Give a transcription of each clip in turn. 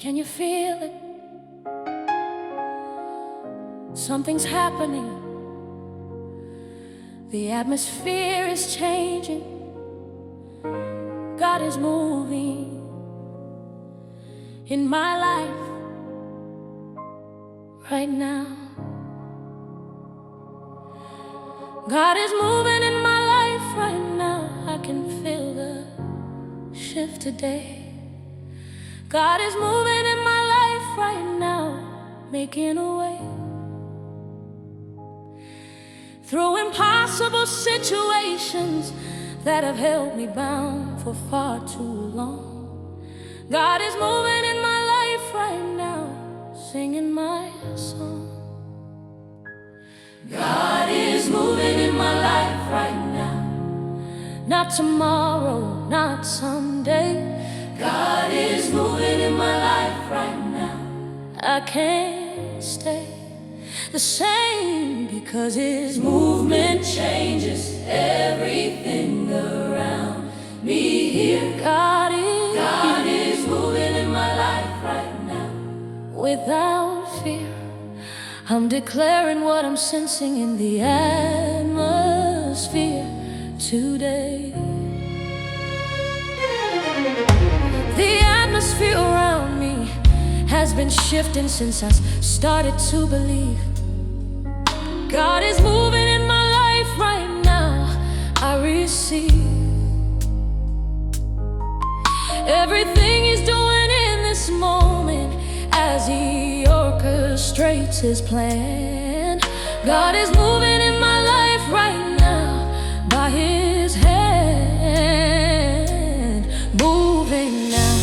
Can you feel it? Something's happening. The atmosphere is changing. God is moving in my life right now. God is moving in my life right now. I can feel the shift today. God is moving in my life right now, making a way through impossible situations that have held me bound for far too long. God is moving in my life right now, singing my song. God is moving in my life right now, not tomorrow, not someday. God is moving in my life right now. I can't stay the same because His movement changes everything around me here. God is moving in my life right now. Without fear, I'm declaring what I'm sensing in the atmosphere today. The atmosphere around me has been shifting since I started to believe. God is moving in my life right now. I receive everything He's doing in this moment as He orchestrates His plan. God is moving in my life right now by His hand. Moving now,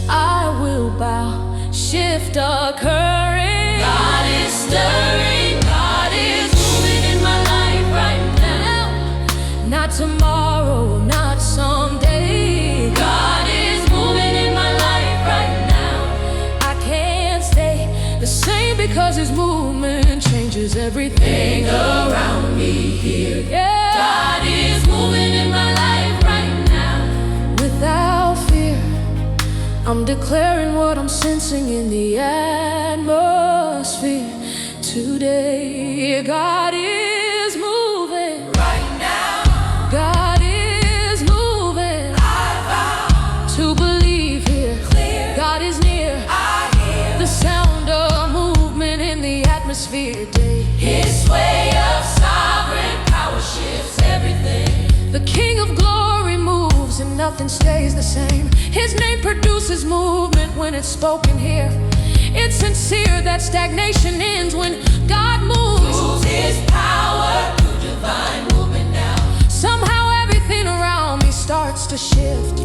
I will bow. Shift occurring. God is stirring. God is moving in my life right now. Not tomorrow, not someday. God is moving in my life right now. I can't stay the same because His movement changes everything around me here. Yeah. God is moving in my life right now. Without fear, I'm declaring what I'm sensing in the atmosphere today. God is moving right now. God is moving. I vow to believe here. Clear. God is near. I hear the sound of movement in the atmosphere today. His way of sovereign power shifts everything. The King of glory moves and nothing stays the same. His name produces movement when it's spoken here. It's sincere that stagnation ends when God moves. His power through divine movement now. Somehow everything around me starts to shift.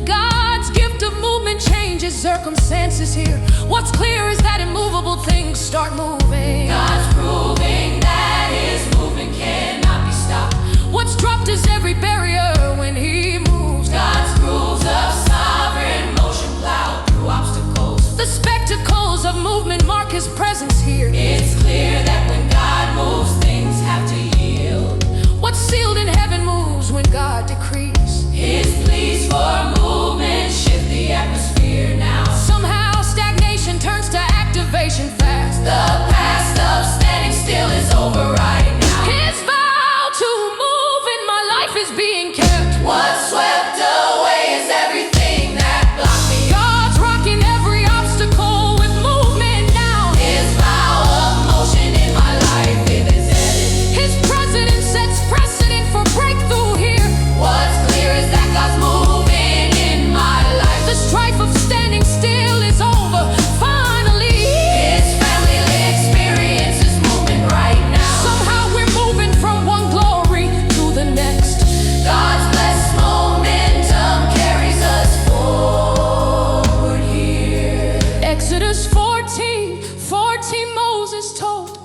God's gift of movement changes circumstances here. What's clear is that immovable things start moving. God's proving that His movement cannot be stopped. What's dropped is every barrier when He moves. God's grooves of sovereign motion plow through obstacles. The spectacles of movement mark His presence here. It's clear that when God moves, things have to yield. What's sealed in heaven moves when God decrees. His pleas for movement shift the atmosphere now. Somehow stagnation turns to activation fast. The past of standing still is over right now. His vow to move in my life is being kept. What's swept away is everything that blocked me. God's rocking every obstacle with movement now. His vow of motion in my life is headed. His president sets precedent for breakthrough here. What's clear is that God's moving in my life. The strife of standing still is over finally. His family experiences movement right now. Somehow we're moving from one glory to the next. God's blessed momentum carries us forward here. Exodus 14:14, Moses told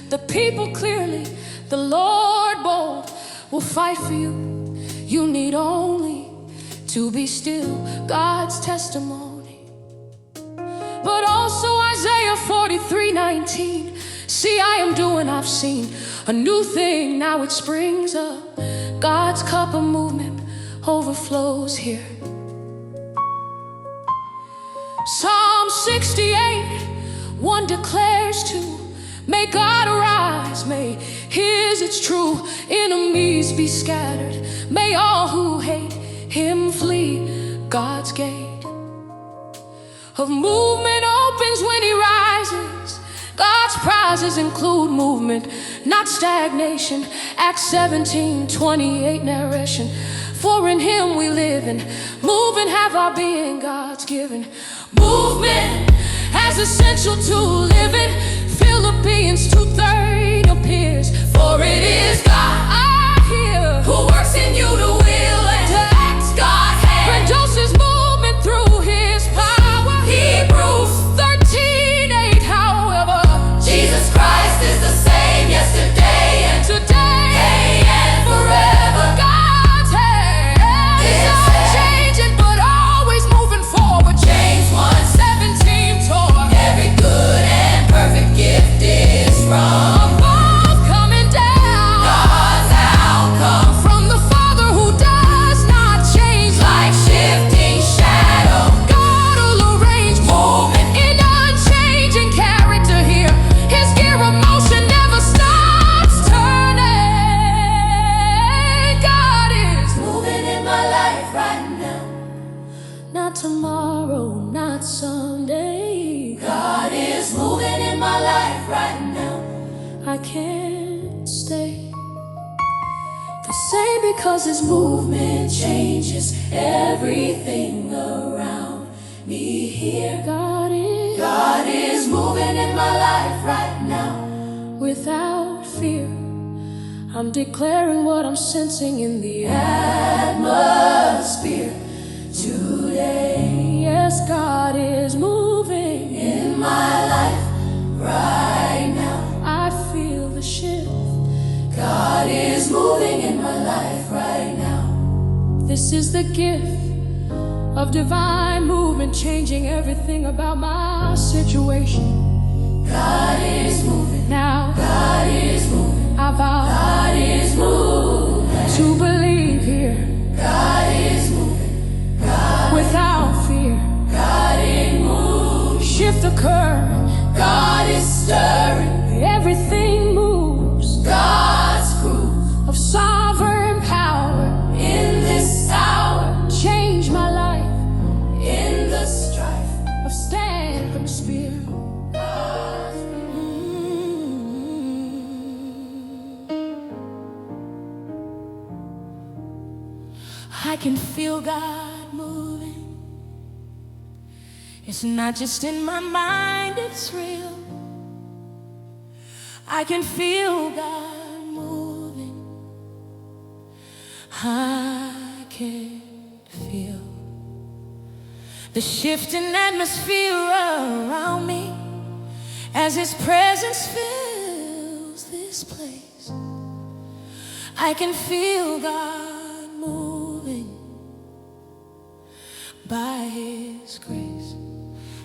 the people clearly, the Lord bold will fight for you. You need only to be still. God's testimony. But also Isaiah 43:19. See, I am doing, I've seen a new thing, now it springs up. God's cup of movement overflows here. Psalm 68, 1 declares to, may God arise, may his it's true, enemies be scattered, may all who hate him flee. God's gate of movement opens when he rises. God's prizes include movement, not stagnation. Acts 17:28 narration. For in him we live and move and have our being, God's given. Movement as essential to living. Philippians 2:30 appears. For it is God here who works in you to will and to act. God produces movement through his power. Hebrews 13:8. However, Jesus Christ is the same yesterday and today and forever. God's hand is unchanging but always moving forward. James 1:17 taught every good and perfect gift is from above, coming down. God's outcome from the Father who does not change like shifting shadow. God will arrange movement in unchanging character here. His gear of motion never stops turning. God is moving in my life right now, not tomorrow, not someday. God is moving in my life right now. I can't stay the same because his movement changes everything around me here. God is moving in my life right now. Without fear, I'm declaring what I'm sensing in the atmosphere today. Yes, God is moving in my life right now. I feel the shift. God is moving in my life right now. This is the gift of divine movement, changing everything about my situation. God is moving now. God is moving. I vow God is moving to believe here. God is moving. God without fear. God is moving. Shift occur. God is stirring. Everything moves. God's groove of sovereign power in this hour. Change my life in the strife of standing spear. I can feel God moving. It's not just in my mind, it's real. I can feel God moving. I can feel the shifting atmosphere around me as his presence fills this place. I can feel God moving by his grace.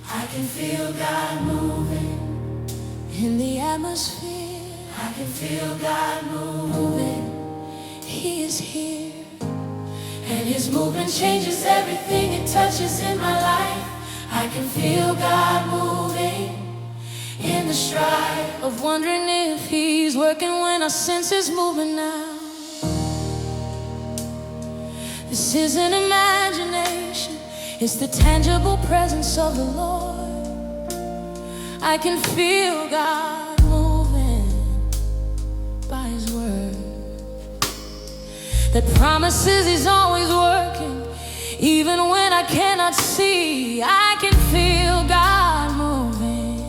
I can feel God moving in the atmosphere. I can feel God moving. He is here, and his movement changes everything it touches in my life. I can feel God moving in the stride of wondering if he's working when I sense his movement now. This isn't imagination, it's the tangible presence of the Lord. I can feel God moving by his word that promises he's always working, even when I cannot see. I can feel God moving,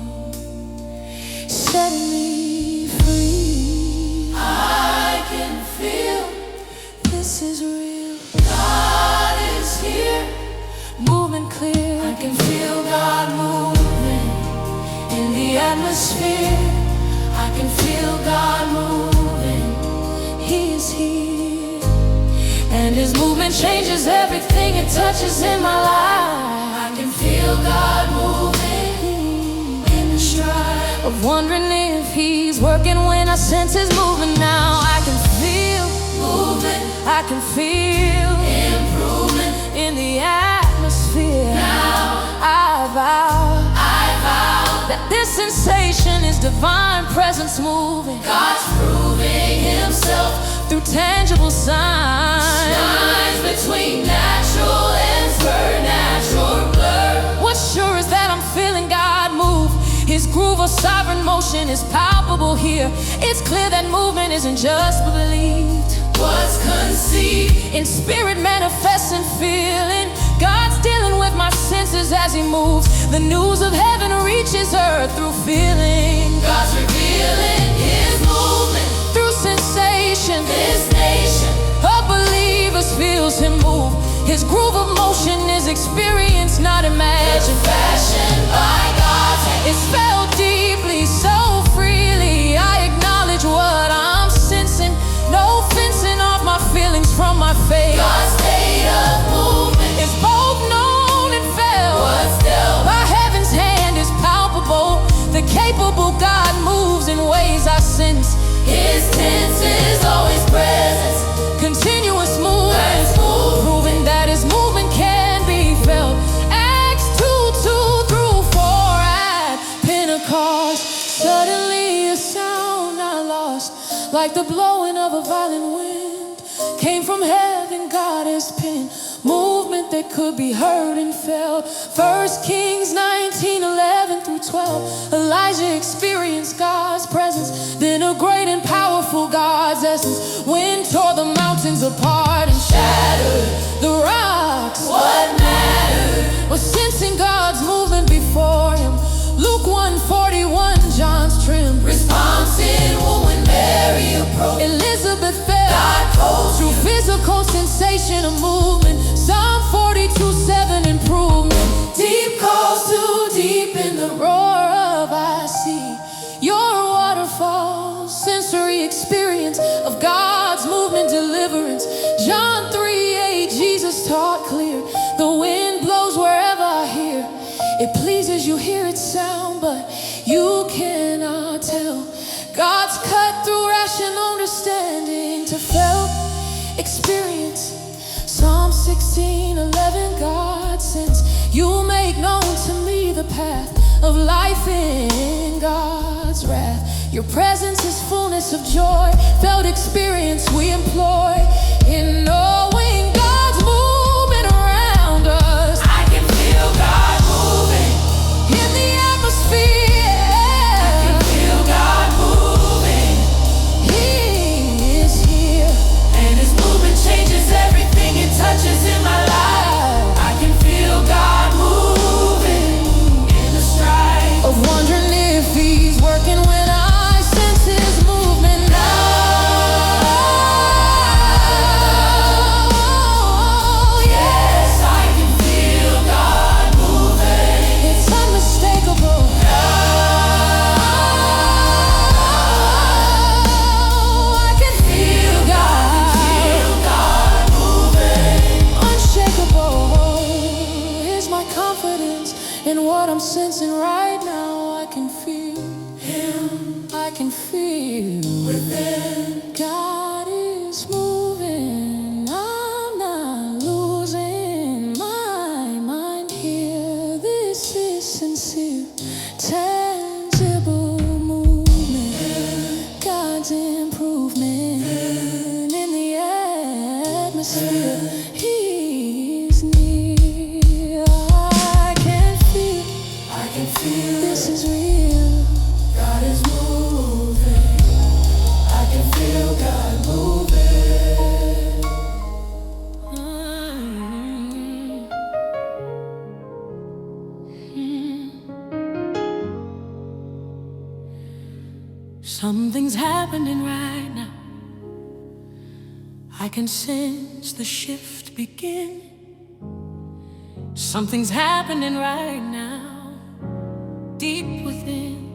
setting me free. I can feel this is real. God is here, moving clear. I can feel God moving in the atmosphere. I can feel God moving. He is here, and his movement changes everything it touches in my life. I can feel God moving in the stride of wondering if he's working when I sense his moving now. I can feel movement. I can feel improvement in the atmosphere. Now I vow sensation is divine presence moving. God's proving himself through tangible signs. Shines between natural and supernatural blur. What's sure is that I'm feeling God move. His groove of sovereign motion is palpable here. It's clear that movement isn't just believed. What's conceived in spirit manifests in feeling. God's dealing with my senses as he moves. The news of heaven reaches earth through feeling. God's revealing his movement through sensation. This nation of believers feels him move. His groove of motion is experienced, not imagined. Fashioned by God's hand. It's felt deeply, so freely. I acknowledge what I'm sensing. No fencing off my feelings from my faith. God's state of movement is both known and felt. What's dealt by heaven's hand is palpable. The capable God moves in ways I sense. His tense is always presence. Continuous movement, proving that his movement can be felt. Acts 2:2-4 at Pentecost. Suddenly a sound I lost, like the blowing of a violent wind, came from heaven. God has penned movement that could be heard and felt. 1 Kings 19:11-12. Elijah experienced God's presence, then a great and powerful God's essence. Wind tore the mountains apart and shattered the rocks. What mattered was sensing God's movement before him. Luke 1:41, John's trim response in when Mary approached. Elizabeth felt through physical sensation of movement. Psalm 42:7, improvement. Deep calls to deep in the roar of I see your waterfalls. Sensory experience of God's movement, deliverance. John 3:8, Jesus taught clear. The wind blows wherever I hear. It pleases you, hear its sound, but you cannot tell. God's cut through rational understanding to felt experience. Psalm 16:11, God sends you make known to me the path of life in God's wrath. Your presence is fullness of joy. Felt experience we employ in knowing God's movement around us. I can feel God moving in the atmosphere. I can feel God moving. He is here, and his movement changes everything it touches in my life. I can feel God moving in the stride of wondering if he's working when I sense his movement now. Yes, I can feel God moving. It's unmistakable. I can feel God moving. Unshakable is my confidence in what I'm sensing right now. I can feel him. I can feel within. God is moving. I'm not losing my mind here. This is sincere, tangible movement. God's improvement in the atmosphere. He's near. I can feel this is real. God is moving. I can feel God moving. Something's happening right now. I can sense the shift begin. Something's happening right now, deep within.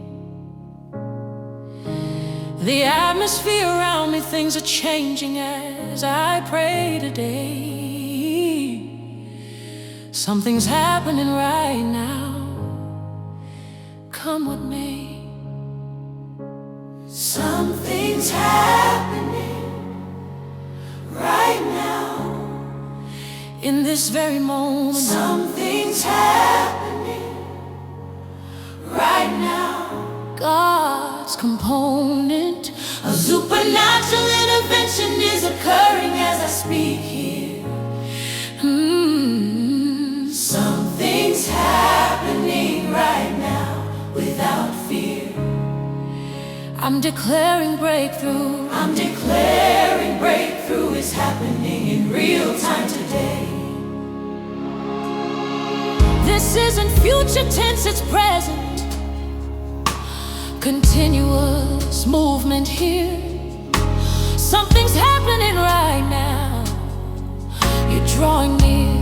The atmosphere around me, things are changing as I pray today. Something's happening right now, come what may. Something's happening right now, in this very moment. Something's happening right now. God's component. A supernatural intervention is occurring as I speak here. Something's happening right now without fear. I'm declaring breakthrough. I'm declaring breakthrough is happening in real time today. This isn't future tense, it's present. Continuous movement here. Something's happening right now. You're drawing near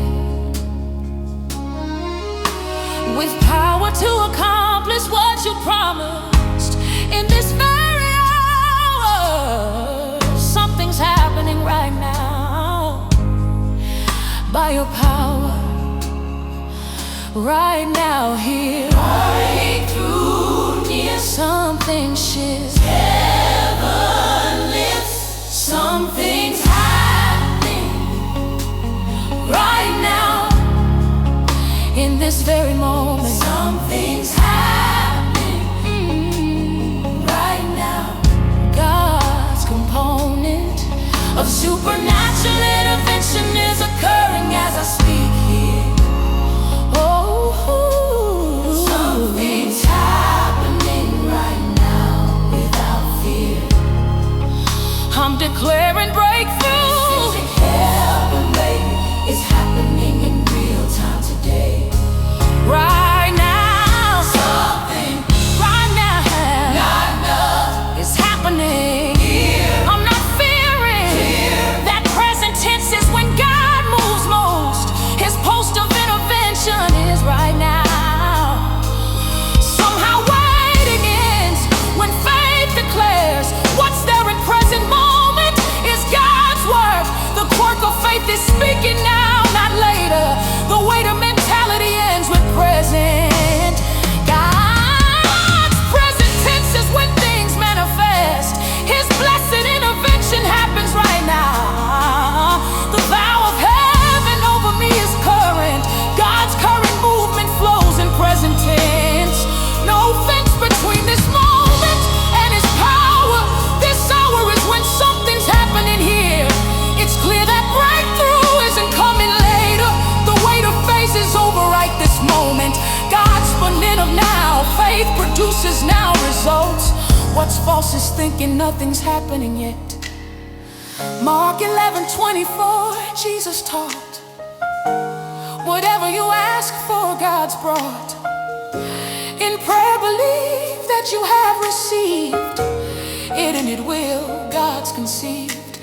with power to accomplish what you promised in this very hour. Something's happening right now by your power. Right now here, breakthrough near. Something shifts. Heaven lifts. Something's happening right now in this very moment. Something's happening right now. God's component of supernatural intervention is occurring as I speak here. Something's happening right now without fear. I'm declaring breakthrough. Heaven, baby, is happening in real time today. Right now, something right now, not enough is happening here. I'm not fearing that present tense is when God moves most. His post of intervention is right now. Somehow waiting ends when faith declares what's there in present moment is God's word. The quirk of faith is speaking now, not later. The weight of mentality ends with present. God's present tense is when things manifest. His blessed intervention happens right now. The vow of heaven over me is current. God's current movement flows in present tense. No fence between this moment and His power. This hour is when something's happening here. It's clear that breakthrough isn't coming later. The weight of faith is over right this moment. God's spinning of now. Faith produces now results. What's false is thinking nothing's happening yet. Mark 11:24, Jesus taught, whatever you ask for, God's brought. In prayer, believe that you have received it, and it will, God's conceived.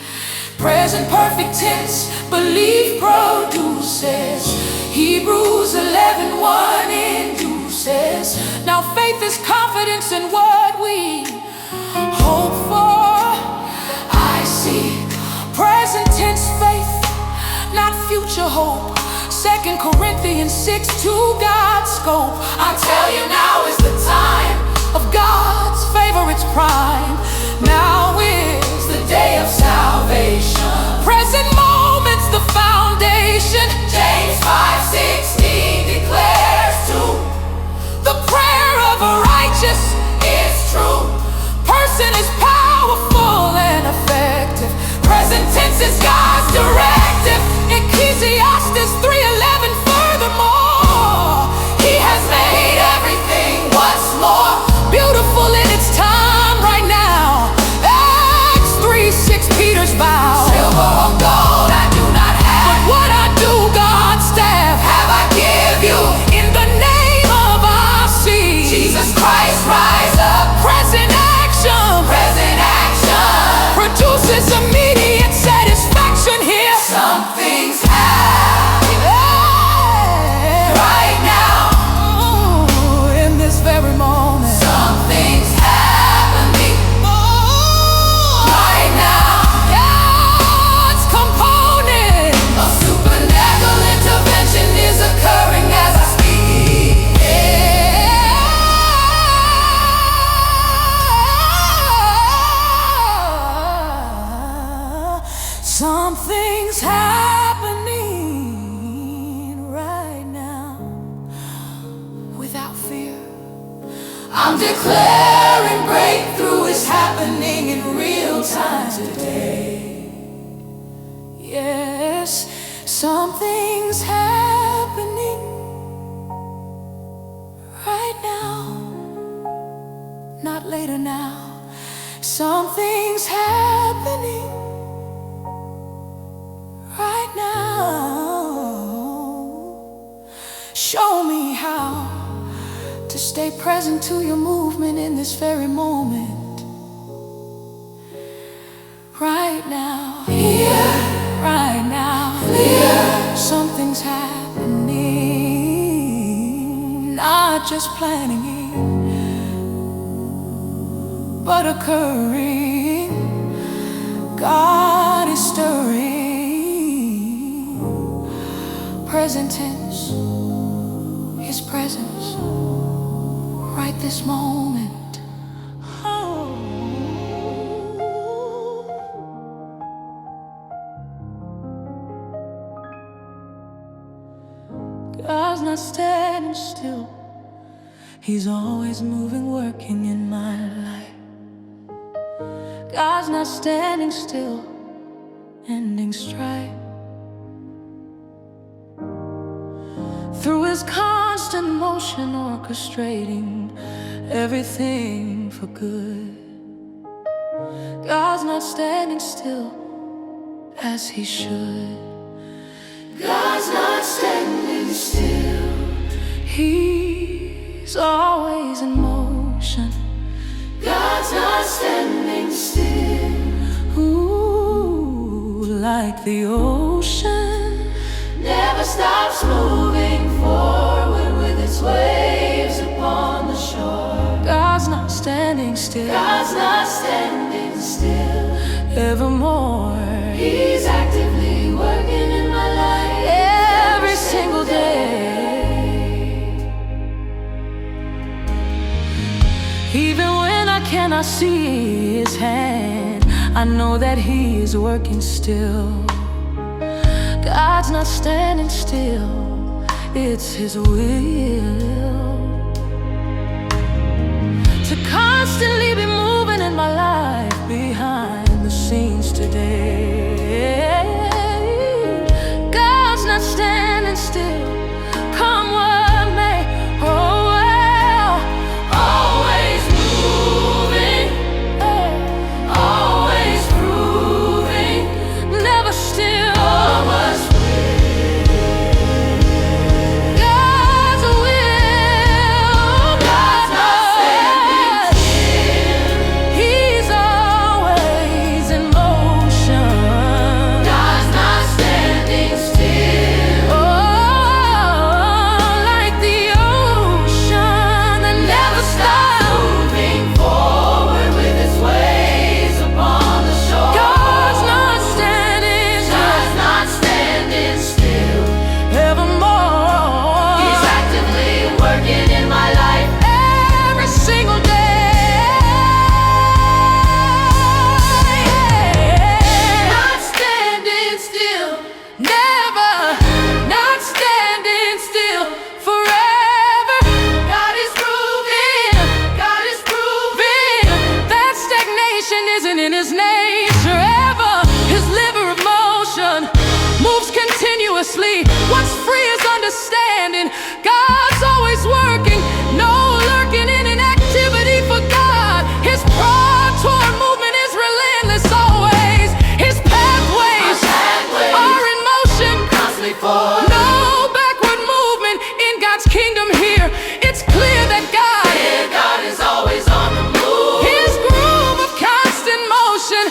Present perfect tense, belief produces. Hebrews 11:1 induces. Now faith is confidence in what we hope for. I see present tense faith, not future hope. 2 Corinthians 6:2, God's scope. I tell you, now is the time of God's favor, it's prime. Now is the day of salvation. Present moments, the foundation. James 5:16 declares to the prayer of a righteous is true. Person is powerful and effective. Present tense is God's directive. Ecclesiastes 3:11. Furthermore, He has made everything what's more beautiful in its time right now. Acts 3:6. Peter's vow. Silver or gold I do not have, but what I do, God's staff have I give you. In the name of our seed, Jesus Christ, rise up. present action produces immediate satisfaction here. Something's happening right now. In this very moment. Something's happening right now. God's component A supernatural intervention is occurring as I speak. Something's happening right now without fear. I'm declaring breakthrough. Something's happening right now. Show me how to stay present to your movement in this very moment. Right now, here, right now, clear. Something's happening, not just planning, but occurring. God is stirring. Present tense, His presence, right this moment. God's not standing still. He's always moving, working in my life. God's not standing still, ending strife. Through His constant motion, orchestrating everything for good. God's not standing still as He should. God's not standing still. He's always in motion. God's not standing still. Ooh, like the ocean never stops moving forward with its waves upon the shore. God's not standing still. God's not standing still. Evermore, He's actively working in my life every single day. Even when I cannot see His hand, I know that He is working still. God's not standing still, it's His will to constantly be moving in my life behind the scenes today. God's not standing still, come what may. Oh well, always moving, always proving, never still. Always God's will. God's not standing still. He's always in motion. God's not standing still. Oh, like the ocean that never stops moving forward with its waves upon the shore. God's not standing still. God's not standing still. Evermore, He's actively working in my life every single day. Not standing still, never. Not standing still, forever. God is proving, God is proving that stagnation isn't in His nature ever. His liver of motion moves continuously. What's free is understanding. God's always working, no lurking in inactivity for God. His broad toward movement is relentless always. His pathways are in motion, constantly forward. No backward movement in God's kingdom here. It's clear that God is always on the move. His groove of constant motion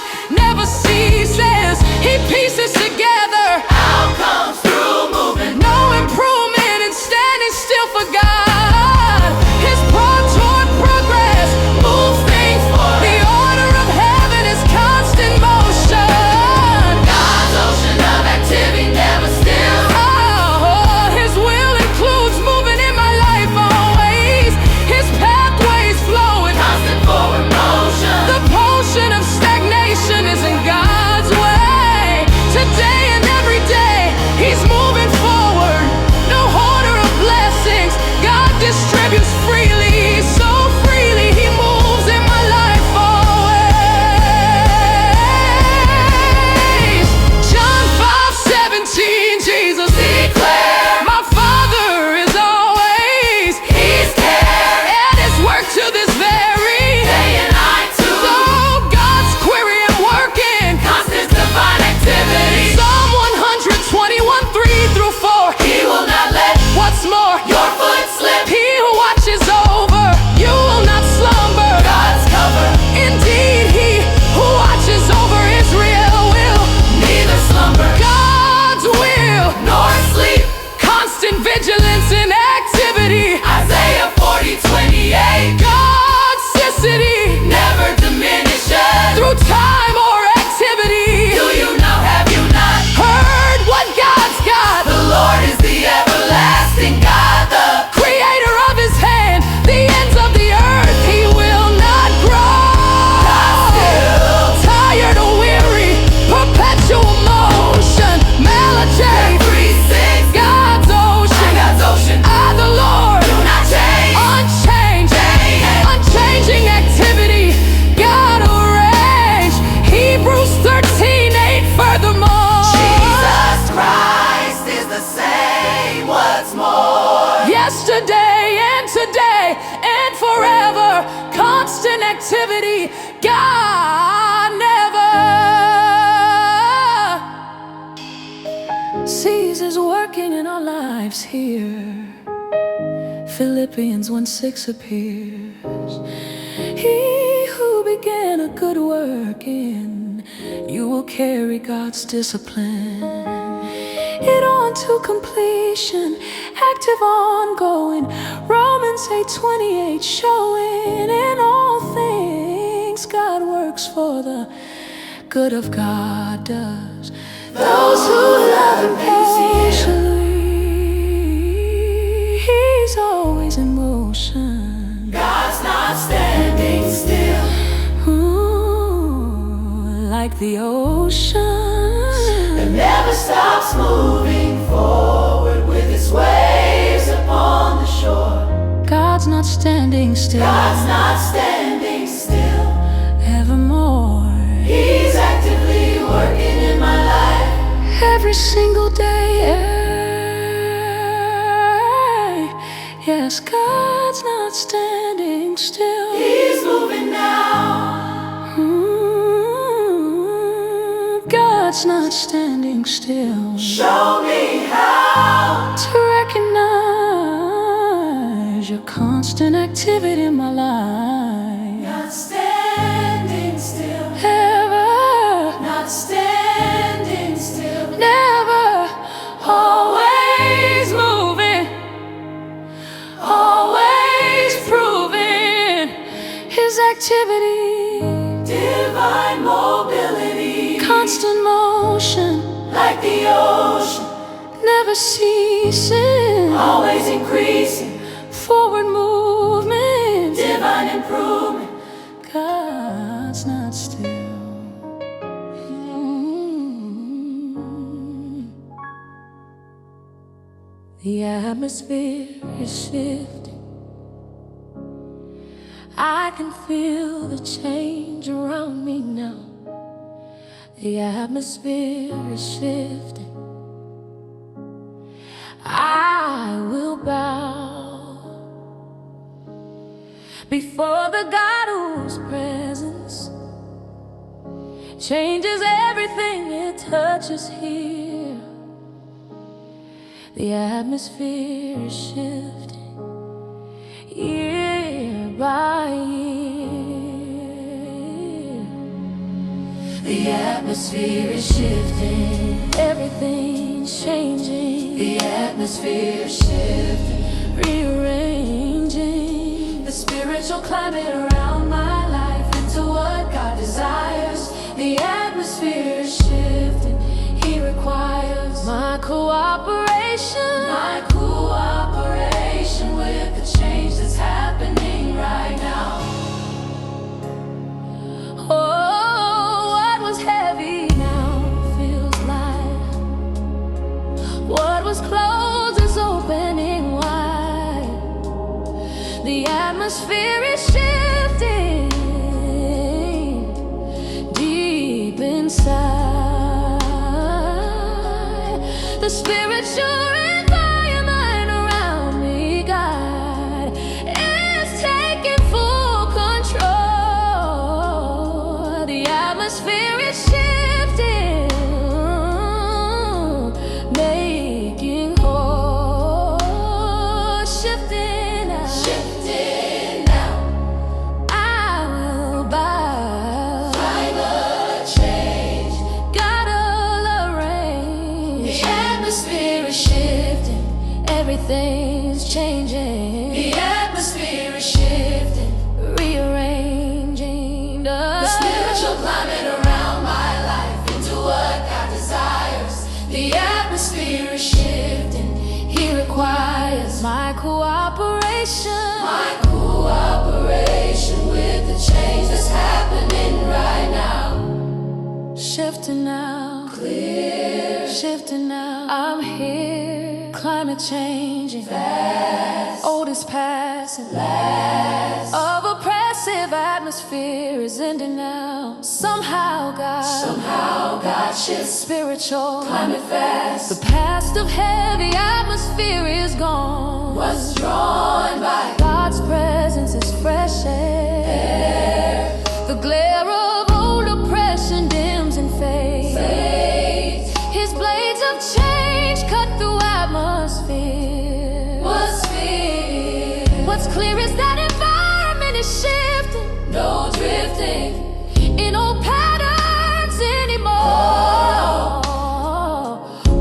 God never ceases working in our lives here. Philippians 1:6 appears. He who began a good work in you will carry God's discipline it on to completion, active, ongoing. Romans 8:28 showing in all things God works for the good of God does those who love Him patiently. He's always in motion. God's not standing still. Ooh, like the ocean, It never stops moving forward with its waves upon the shore. God's not standing still. God's not standing still. Evermore, He's actively working in my life. every single day. Yes, God's not standing still. He's moving now. God's not standing still. Show me how To recognize your constant activity in my life. not standing still. Ever, Not standing still. never, always moving, always proving His activity. Divine mobility, Constant motion, like the ocean, never ceasing. always increasing. Forward movement, Divine improvement. God's not still. The atmosphere is shifting. I can feel the change around me now. The atmosphere is shifting. I will bow before the God whose presence changes everything it touches here. The atmosphere is shifting year by year. The atmosphere is shifting, everything's changing. The atmosphere is shifting, rearranging the spiritual climate around my life into what God desires. The atmosphere is shifting, He requires my cooperation. My cooperation with the change that's happening right now. Oh, what was heavy now feels light. What was closed is opening wide. The atmosphere is shifting deep inside. The spiritual environment around me, God, is taking full control. The atmosphere is shifting, making whole, shifting now. Shifting now. I will bow. Climate change. God'll arrange. The atmosphere is Shifting, everything's changing. The atmosphere is shifting. Rearranging The spiritual climate around my life into what God desires. The atmosphere is shifting. He requires my cooperation. My cooperation with the change that's happening right now. Shifting now, Clear. shifting now. I'm here. Climate changing, Fast. old is passing. Last. Of oppressive atmosphere is ending now. Somehow God shifts. spiritual. Climate fast. The past of heavy atmosphere is gone. What's drawn by God's presence is fresh air. The glare veil of old oppression dims and fades. His blades of change cut through atmosphere. What's clear is that environment is shifting. No drifting in old patterns anymore.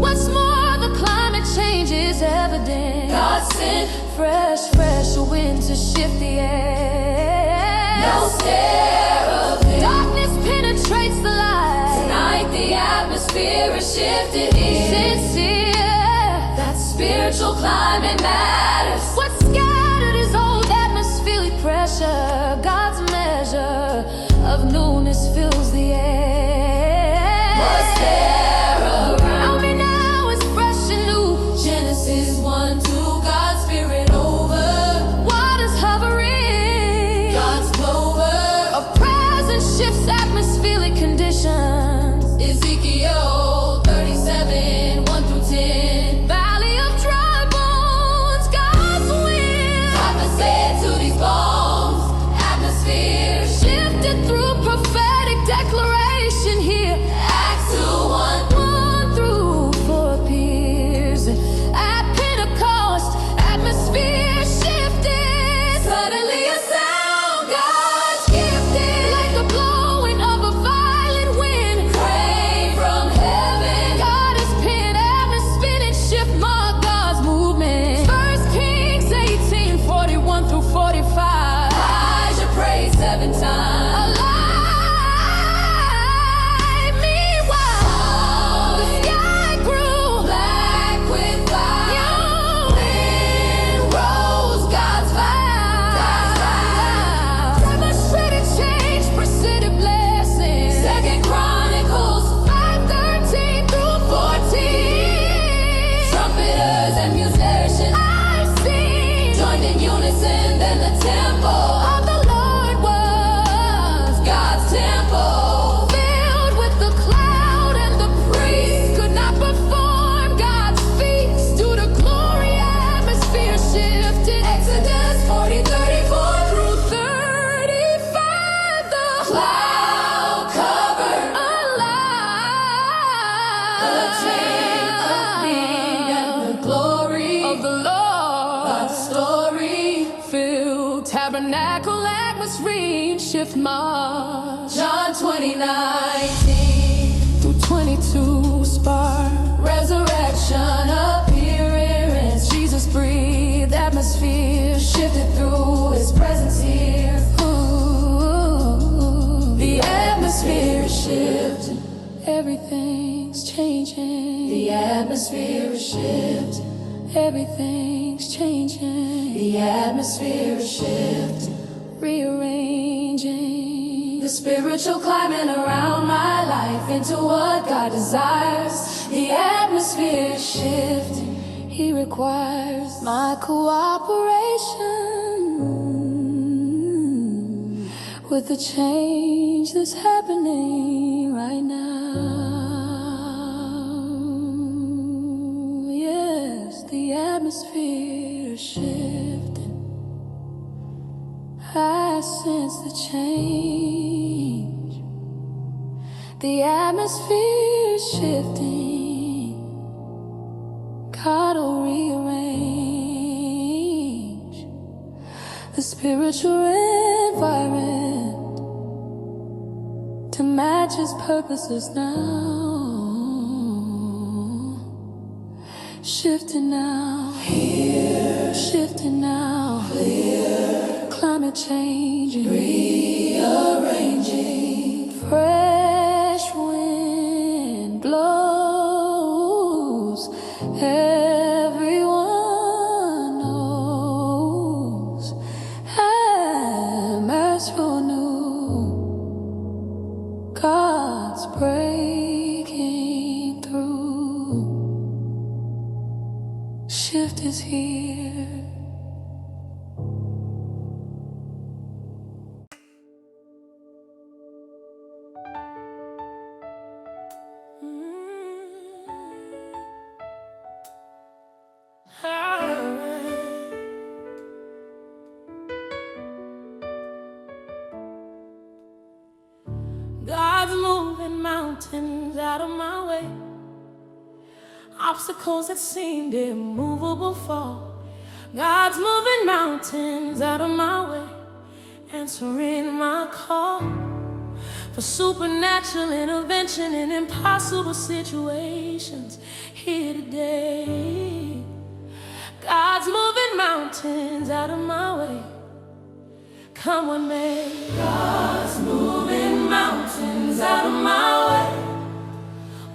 What's more, the climate change is evident. God sent fresh wind to shift the air. No seraphim. Darkness penetrates the light. Tonight the atmosphere is shifted here. Sincere, that spiritual climate matters. What's scattered is old atmospheric pressure. God's measure of newness fills the air. What's there around me now is fresh and new. Genesis 1-2, God's spirit over. Waters hovering, God's clover. A presence shifts atmospheric conditions. Ezekiel 37:1-10. Valley of dry bones, God's wind. Prophesy to these bones. Atmosphere shifted through prophetic declaration here. Acts 2:1-4 appears. At Pentecost, atmosphere shifted. Suddenly a sound, God's gifted. Like the blowing of a violent wind. Rain from heaven. God has penned atmosphere and shift mark God's movement. 1 Kings 18:41-45. Elijah prayed 7 times. Alive, meanwhile, the sky grew black with fire. Wind rose, God's vow. Demonstrated change, preceded blessing. 2 Chronicles 5:13-14. Trumpeters and musicians I've seen joined in unison. Then the temple of the Lord was God's temple, filled with the cloud, and the priests could not perform God's feats due to glory. Atmosphere shifted. Exodus 40:34-35. The cloud covered alive. The tent of meeting and the glory of the Lord. God's story filled tabernacle atmosphere shift march. John 20:19-22 spark. Resurrection appearance. Jesus breathed atmosphere shifted through his presence here. Ooh, the atmosphere is shifting. Everything's changing. The atmosphere is shifting. Everything's changing. The atmosphere is shifting. Rearranging the spiritual climate around my life into what God desires. The atmosphere is shifting. He requires my cooperation with the change that's happening right now. Yes, the atmosphere is shifting. I sense the change. The atmosphere is shifting. God will rearrange the spiritual environment to match his purposes now. Shifting now, here, shifting now, clear, climate changing, rearranging, fresh wind blows, everyone knows I'm as for new. God's breaking through. Shift is here. mountains out of my way. Obstacles that seemed immovable fall. God's moving mountains out of my way, answering my call for supernatural intervention in impossible situations here today. God's moving mountains out of my way. Come what may. God's moving mountains out of my way.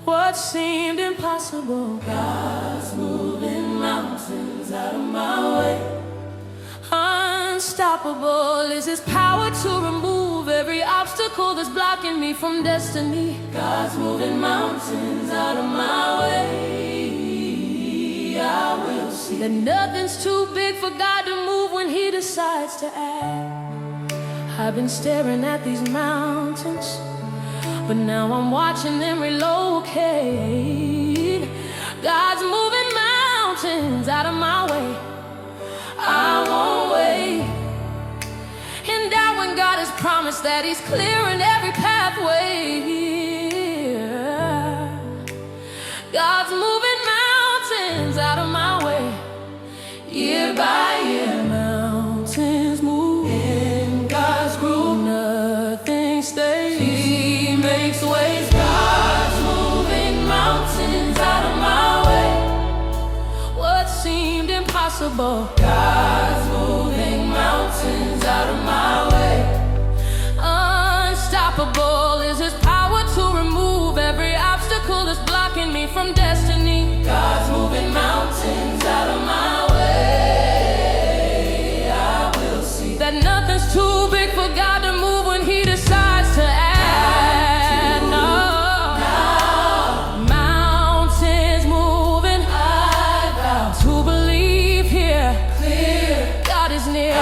What seemed impossible, God's moving mountains out of my way. Unstoppable is His power to remove every obstacle that's blocking me from destiny. God's moving mountains out of my way. I will see that nothing's too big for God to move when He decides to act. I've been staring at these mountains, but now I'm watching them relocate. God's moving mountains out of my way. I won't wait. And doubt when God has promised that He's clearing every pathway. God's moving mountains out of my way. Year by year, mountains move in God's groove. Nothing stays. He makes ways. God's moving mountains out of my way. What seemed impossible, God's moving mountains out of my way. Unstoppable is His power to remove every obstacle that's blocking me from destiny. God's moving mountains out of my way. I will see that nothing's too big for God to move when He decides to act. Mountains moving, I vow to believe here. Clear, God is near.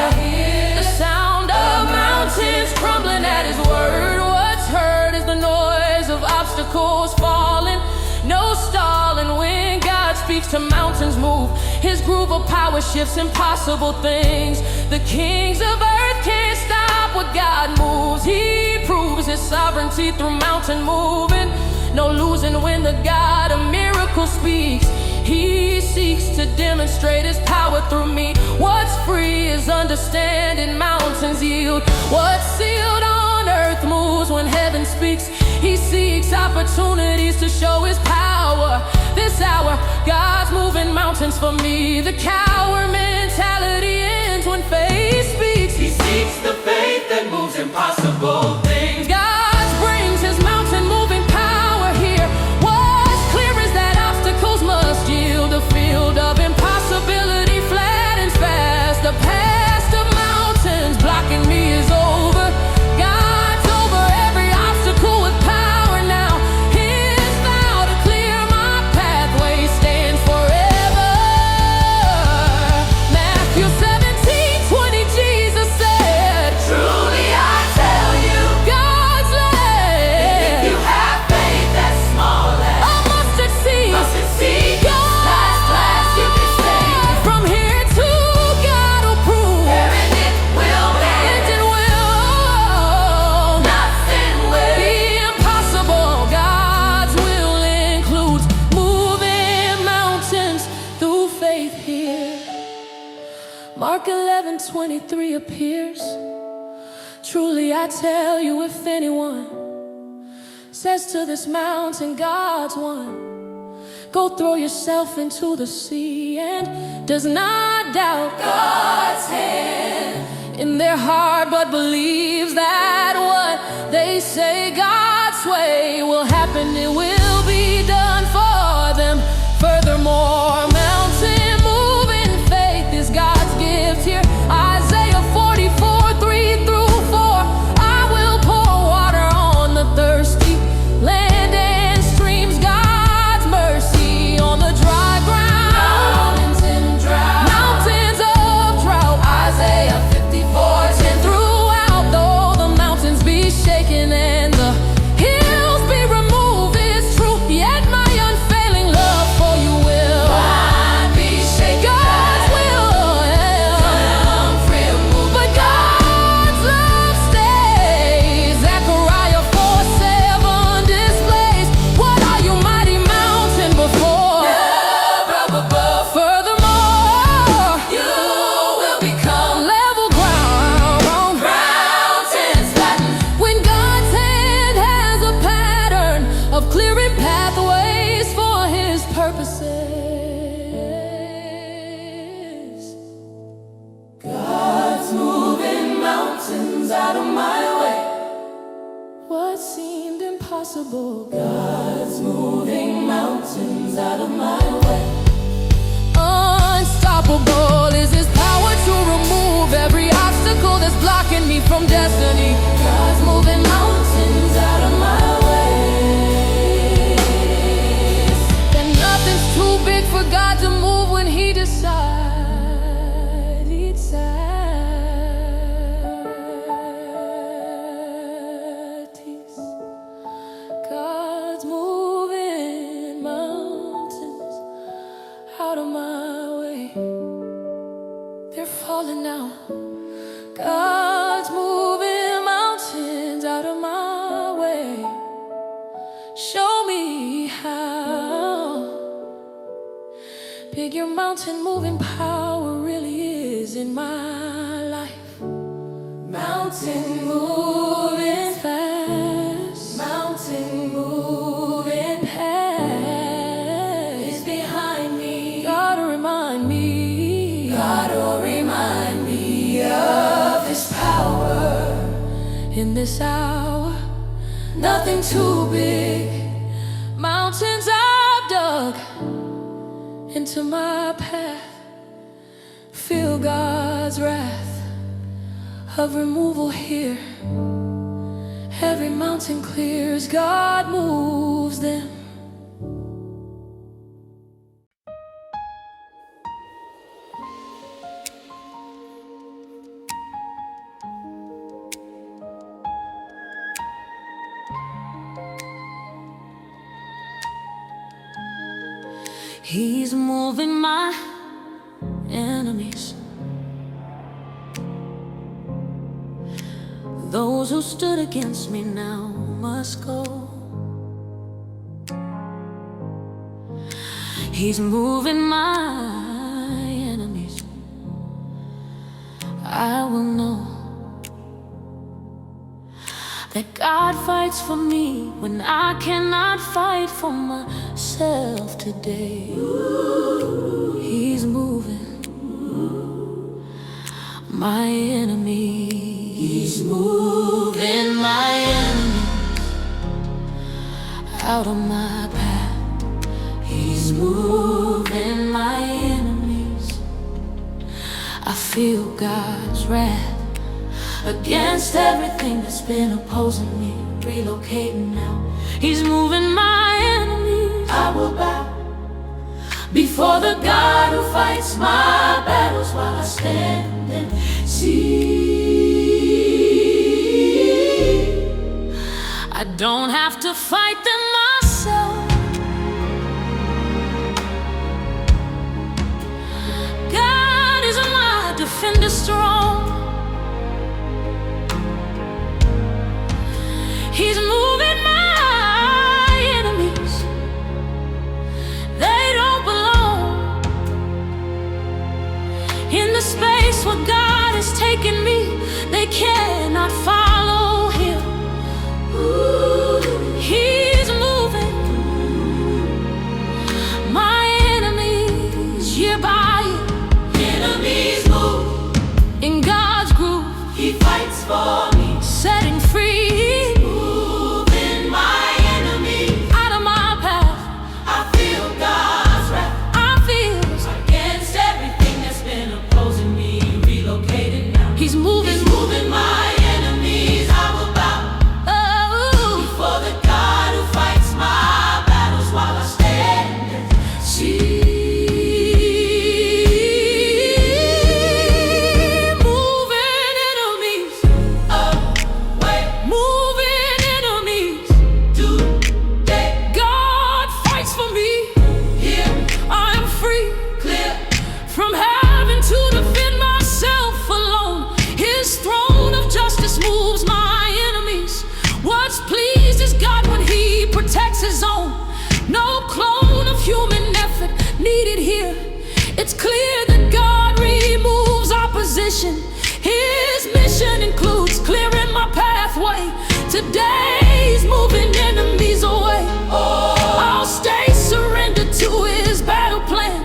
The sound of mountains crumbling at His word. What's heard is the noise of obstacles falling. No stalling when God speaks to mountains move. His groove of power shifts impossible things. The kings of earth can't stop what God moves. He proves His sovereignty through mountain moving. No losing when the God of miracles speaks. He seeks to demonstrate His power through me. What's free is understanding mountains yield. What's sealed on earth moves when heaven speaks. He seeks opportunities to show His power. This hour, God's moving mountains for me. The coward mentality ends when faith speaks. He seeks the faith that moves impossible things. God brings His mountain moving power here. What's clear is that obstacles must yield. A field of impossibility flattens fast. The past of mountains blocking me is over. God's over every obstacle with power now. His vow to clear my pathway stands forever. Matthew 17:20, Jesus said, Truly I tell you, God's led. if you have faith as small as A mustard seed. Last you can say, From here to God will prove. and it will And manifest. it will. Nothing will. The impossible, God's will includes moving mountains through faith here. Mark 11:23 appears. Truly I tell you, if anyone says to this mountain, God's one, go throw yourself into the sea, and does not doubt God's hand in their heart, but believes that what they say God's way will happen. It will be done for them. Furthermore, mountain moving faith is God's gift here. Isaiah 44:3-4. I will pour water on the thirsty land and streams. God's mercy on the dry ground. Mountains of drought. Isaiah 54:10. Throughout, though the mountains be shaken and the hills be removed, His what seemed impossible. God's moving mountains out of my way. Unstoppable is His power to remove every obstacle that's blocking me from destiny. God's moving mountains out of my way. And nothing's too big for God to move when He decides. God's moving mountains out of my way. They're falling now. God's moving mountains out of my way. Show me how big your mountain moving power really is in my life. Mountain moving fast, mountain moving past is behind me. Gotta remind me of His power in this hour. Nothing too big. Mountains I've dug into my path. Feel God's wrath of removal here. Every mountain clears, God moves them. He's moving my enemies. Those who stood against me now must go. He's moving my enemies. I will know that God fights for me when I cannot fight for myself today. He's moving my enemies. He's moving my enemies out of my path. He's moving my enemies. I feel God's wrath against everything that's been opposing me, relocating now. He's moving my enemies. I will bow before the God who fights my battles while I stand and see. I don't have to fight them myself. God is my defender strong. He's moving my enemies. They don't belong in the space where God has taken me. They cannot follow Him. He's moving my enemies year by year. Enemies move in God's groove. He fights for me, setting free. He's moving my enemies. I will bow before the God who fights my battles while I stand and see. Moving enemies away, moving enemies today. God fights for me. Here I am free, clear from having to defend myself alone. His throne of justice moves my enemies. What's pleased is God when He protects His own. No clone of human effort needed here. It's clear that God removes opposition. His mission includes clearing my pathway. Today He's moving enemies away. I'll stay surrendered to His battle plan.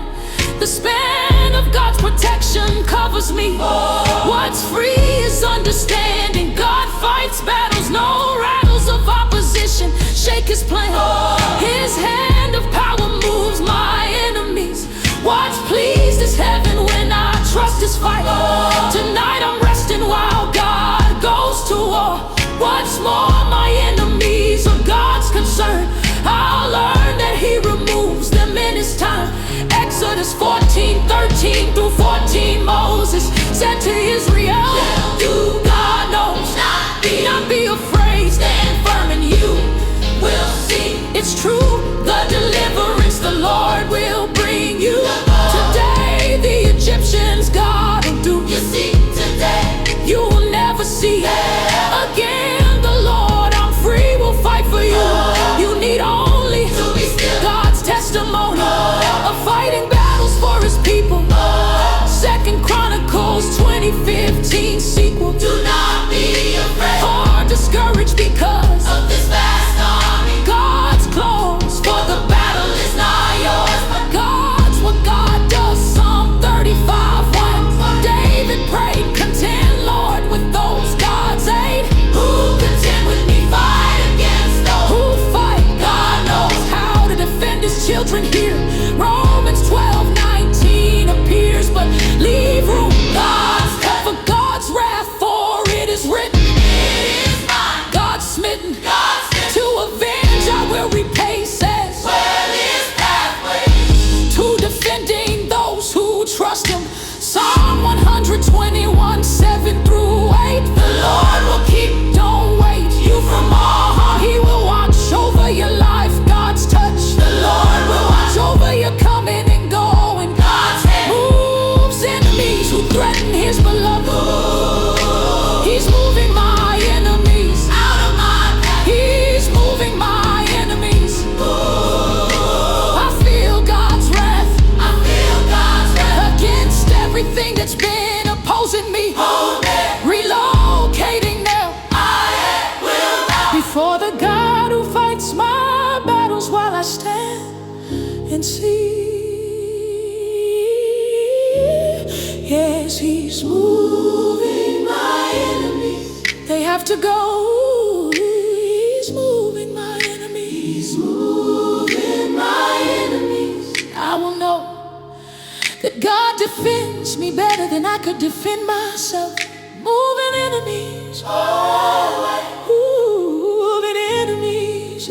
The span of God's protection covers me. What's free is understanding. God fights battles, no rattles of more my enemies are God's concern. I'll learn that He removes them in His time. Exodus 14:13 through 14, Moses said to Israel, "You, God knows, not be afraid, stand firm and you will see. It's true, the deliverance the Lord will bring you. Today the Egyptians God will do. You see, today you will never see again. The Lord, I'm free, will fight for you. You need only to be still. God's testimony of fighting battles for His people. 2 Chronicles 20:15 sequel. Do not be afraid or discouraged because of this vast army. God's close, for the battle is not yours, but God's. What God does, Psalm 35:1. David prayed, contend, Lord, with those God's aid. Who contend with me, fight against those who fight. God knows how to defend His children here. Romans 12:19 appears, but leave room for God's wrath, for it is written, it is mine. God's smitten, to avenge I will repay, says, well, His pathway to defending those who trust Him. Psalm 121:7 through 8. The Lord will keep, don't wait, you from all harm. He will watch over your life, God's touch. The Lord will watch over your coming and going. God's hand moves enemies who threaten His beloved. He's moving my enemies out of my path. He's moving my enemies. I feel God's wrath. I feel God's wrath against everything that's been opposing me. Relocating now. I will bow before the God who fights my battles while I stand and see. Yes, He's moving my enemies. They have to go. He's moving my enemies. He's moving my enemies. I will know that God defends me better than I could defend myself. Moving enemies. Moving enemies.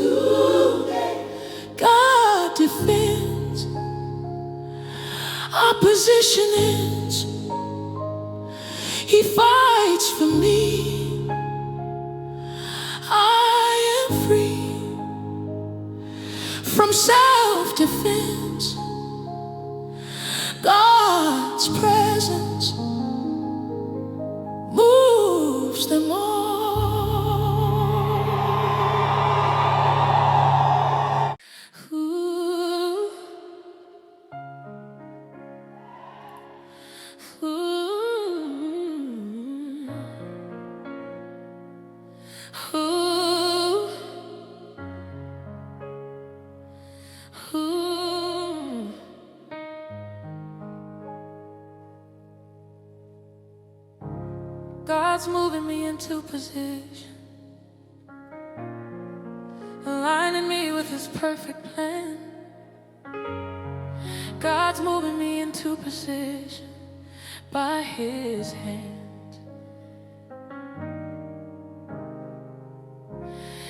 God defends. Opposition ends. He fights for me. I am free from self-defense. God's presence moves them all. Ooh. Ooh. Ooh. Ooh. God's moving me into position, aligning me with His perfect plan. God's moving me into position by His hand.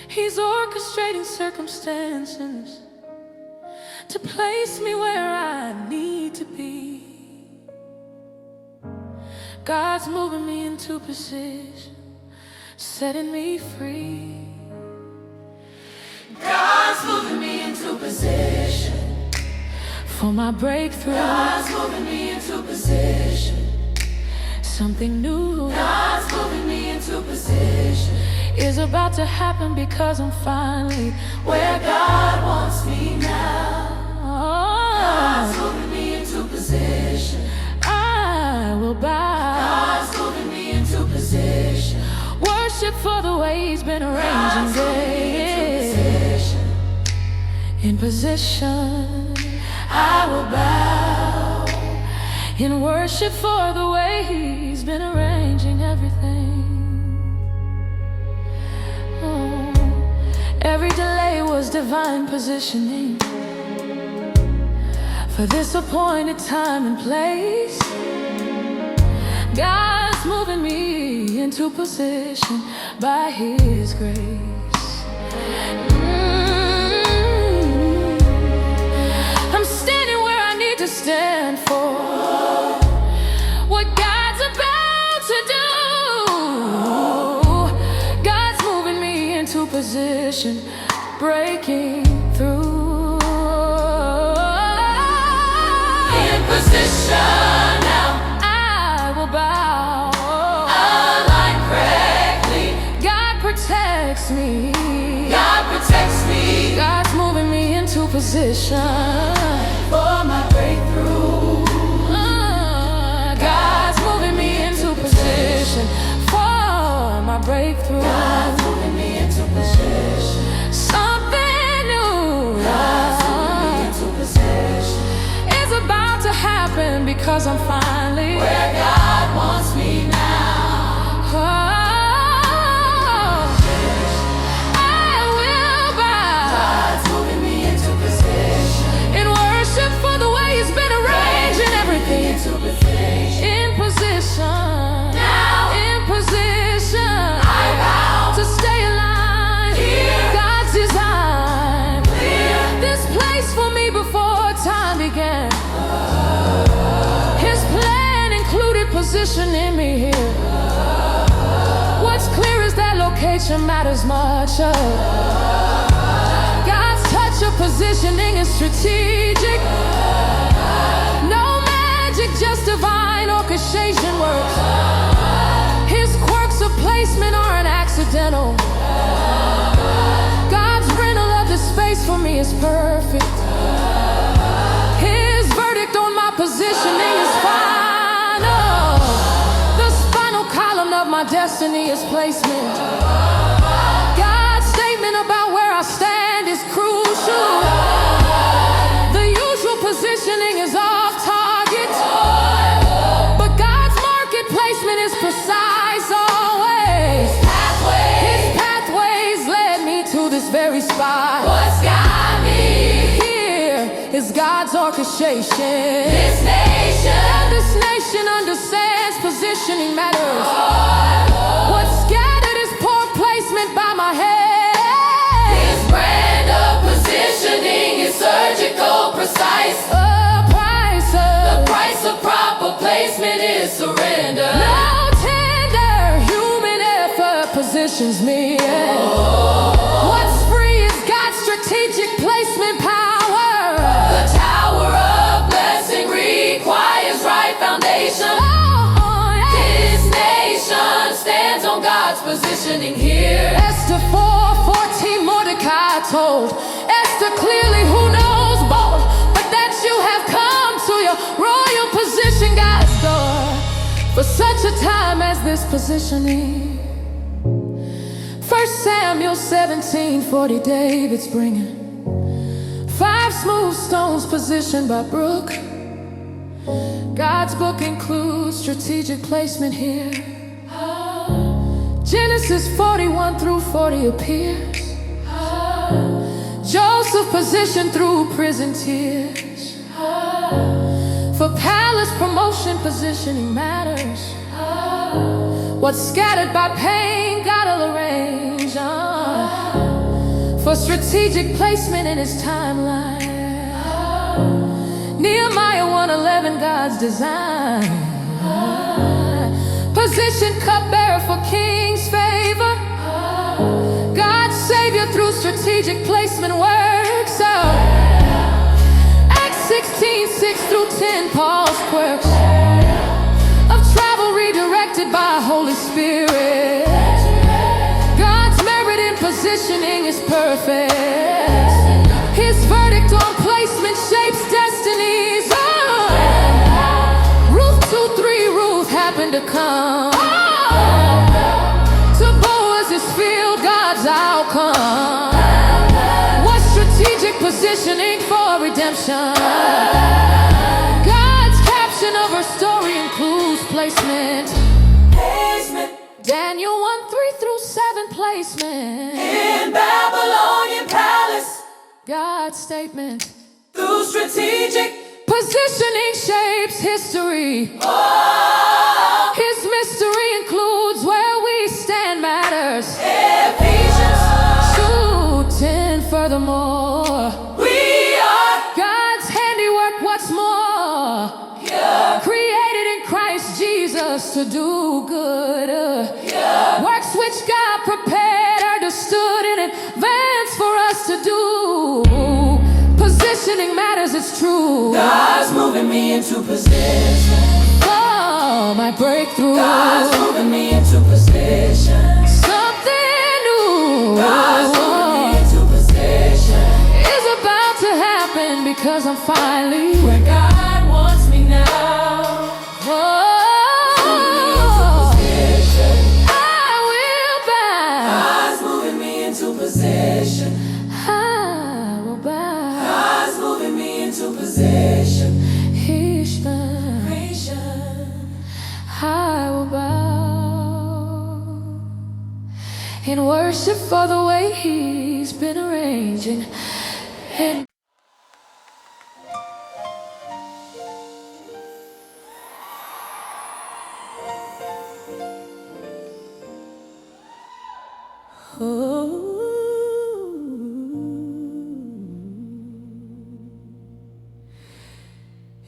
He's orchestrating circumstances to place me where I need to be. God's moving me into position, setting me free. God's moving me into position for my breakthrough. God's moving me into position, something new. God's moving me into position is about to happen because I'm finally where God wants me now. God's moving me into position. I will bow. God's moving me into position. Worship for the way He's been arranging days. In position, I will bow. In worship for the way He's been arranging everything. Every delay was divine positioning for this appointed time and place. God's moving me into position by His grace. I'm standing where I need to stand for what God's about to do. God's moving me into position, breaking through. In position now, I will bow. align correctly. God protects me. God protects me God's moving me into position for my breakthrough. God's moving me into position for my breakthrough. God's moving me into position. Something new God's moving me into position. is about to happen because I'm finally Where God wants me now. I will bow God's moving me into position. in worship for the way He's been arranging everything. Into position. In position, Now. in position, I vow to stay aligned. Here. God's design clear. this place for me before time began. His plan included positioning me here. What's clear is that location matters much. God's touch of positioning is strategic. No magic, just divine orchestration works. His quirks of placement aren't accidental. God's rental of the space for me is perfect. His verdict on my positioning is final. The spinal column of my destiny is placement. God's statement about where I stand is crucial. The usual positioning is off target, but God's market placement is precise always. His pathways led me to this very spot. What's got me? Here is God's orchestration. This nation. And this nation understands positioning matters. What's scattered is poor placement by my head. His brand of positioning is surgical, precise. The price of proper placement is surrender. No tender human effort positions me. What's free is God's strategic placement power. The tower of blessing requires right foundation. This nation stands on God's positioning here. Esther 4:14, Mordecai told Esther clearly, who knows both, but that you have come to your royal position, God's door, for such a time as this positioning. 1 Samuel 17:40, David's bringing 5 smooth stones positioned by brook. God's book includes strategic placement here. Genesis 41 through 40 appears. Joseph positioned through prison tears. For palace promotion, positioning matters. What's scattered by pain, God'll arrange. For strategic placement in His timeline. Nehemiah 1:11, God's design. Position cupbearer for king's favor. God's savior through strategic placement works out. Acts 16:6 through 10, Paul's quirks of travel redirected by Holy Spirit. God's merit in positioning is perfect. His verdict on placement shapes destinies. Ruth 2:3, Ruth happened to come to Boaz's field, God's outcome. What's strategic positioning for redemption? God's caption of her story includes placement. Daniel 1:3 through 7, placement. In Babylonian palace. God's statement. Through strategic Positioning shapes history. His mystery includes where furthermore, we are God's handiwork, what's more, yeah, created in Christ Jesus to do good, yeah, works which God prepared, understood in advance for us to do. Positioning matters, it's true. God's moving me into position. Oh, my breakthrough. God's moving me into position. Something new. God's moving me into position. Is about to happen because I'm finally Where God wants me now. Oh, I will bow. God's moving me into position. I will bow. God's moving me into position. He shall. I will bow in worship for the way He's been arranging. And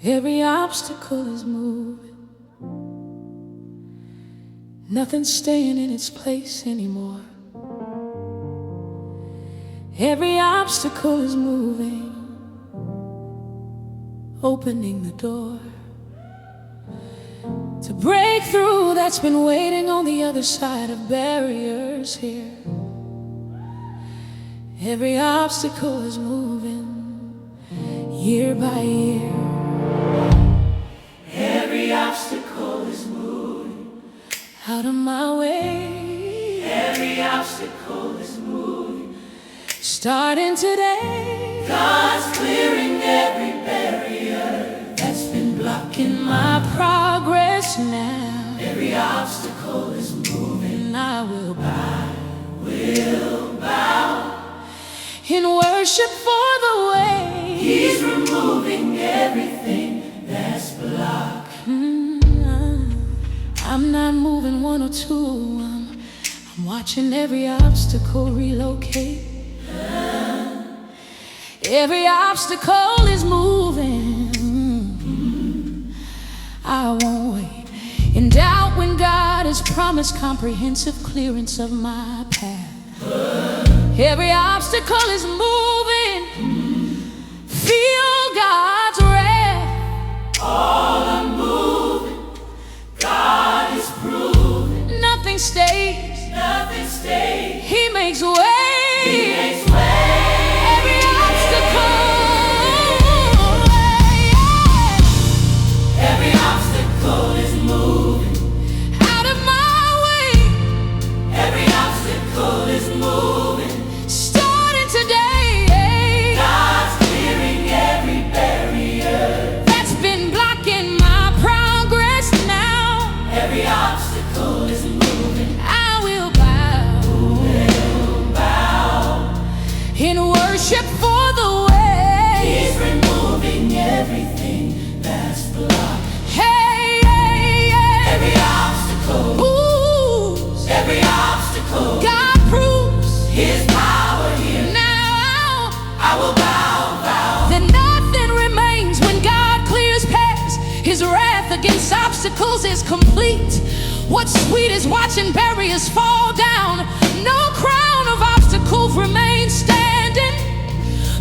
every obstacle is moving. Nothing's staying in its place anymore. Every obstacle is moving, opening the door to breakthrough that's been waiting on the other side of barriers here. Every obstacle is moving year by year. Every obstacle is moving out of my way. Every obstacle is moving. Starting today, God's clearing every barrier that's been blocking my progress now. Every obstacle is moving. And I will bow in worship for the way He's removing everything that's blocked. I'm not moving one or two. I'm watching every obstacle relocate. Every obstacle is moving. I won't wait in doubt when God has promised comprehensive clearance of my path. Every obstacle is moving. Feel God's wrath. All are moving. God is proving. Nothing stays. Nothing stays. He makes way. He makes way. Every obstacle. Every obstacle is moving Out of my way. Every obstacle is moving. Starting today. God's clearing every barrier That's been blocking my progress now. Every obstacle is moving. I will bow in worship for the way He's removing everything that's blocked. Hey, hey, hey. Every obstacle Moves. Every obstacle God proves His power here. now I will bow that nothing remains when God clears paths. His wrath against obstacles is complete. What's sweet is watching barriers fall down. No crown of obstacles remains standing.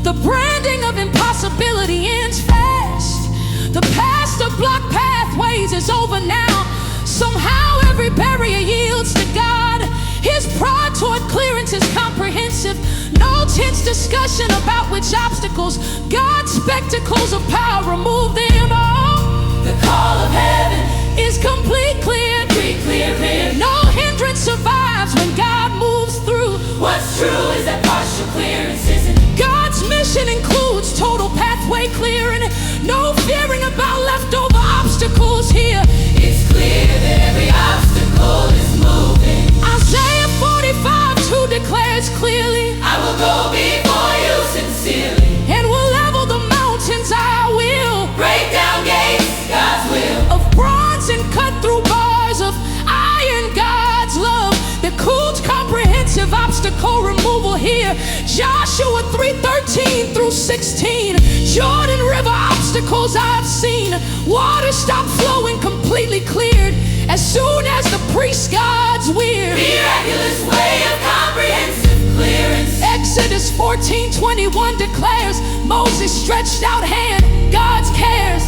The branding of impossibility ends fast. The past of blocked pathways is over now. Somehow every barrier yields to God. His pride toward clearance is comprehensive. No tense discussion about which obstacles. God's spectacles of power remove them all. The call of heaven Is complete clear. clear. No hindrance survives when God moves through. What's true is that partial clearance isn't. God's mission includes total pathway clearing. No fearing about leftover obstacles here. It's clear that every obstacle is moving. Isaiah 45:2 declares clearly, I will go before you sincerely. and will level the mountains. I will Break down gates, God's will. of bronze and cut through bars of iron. God's love that cools comprehensive obstacles. obstacle removal here. Joshua 3:13 through 16. Jordan River obstacles I've seen. Water stopped flowing, completely cleared as soon as the priest God's weird. Miraculous way of comprehensive clearance. Exodus 14:21 declares, Moses stretched out hand, God's cares.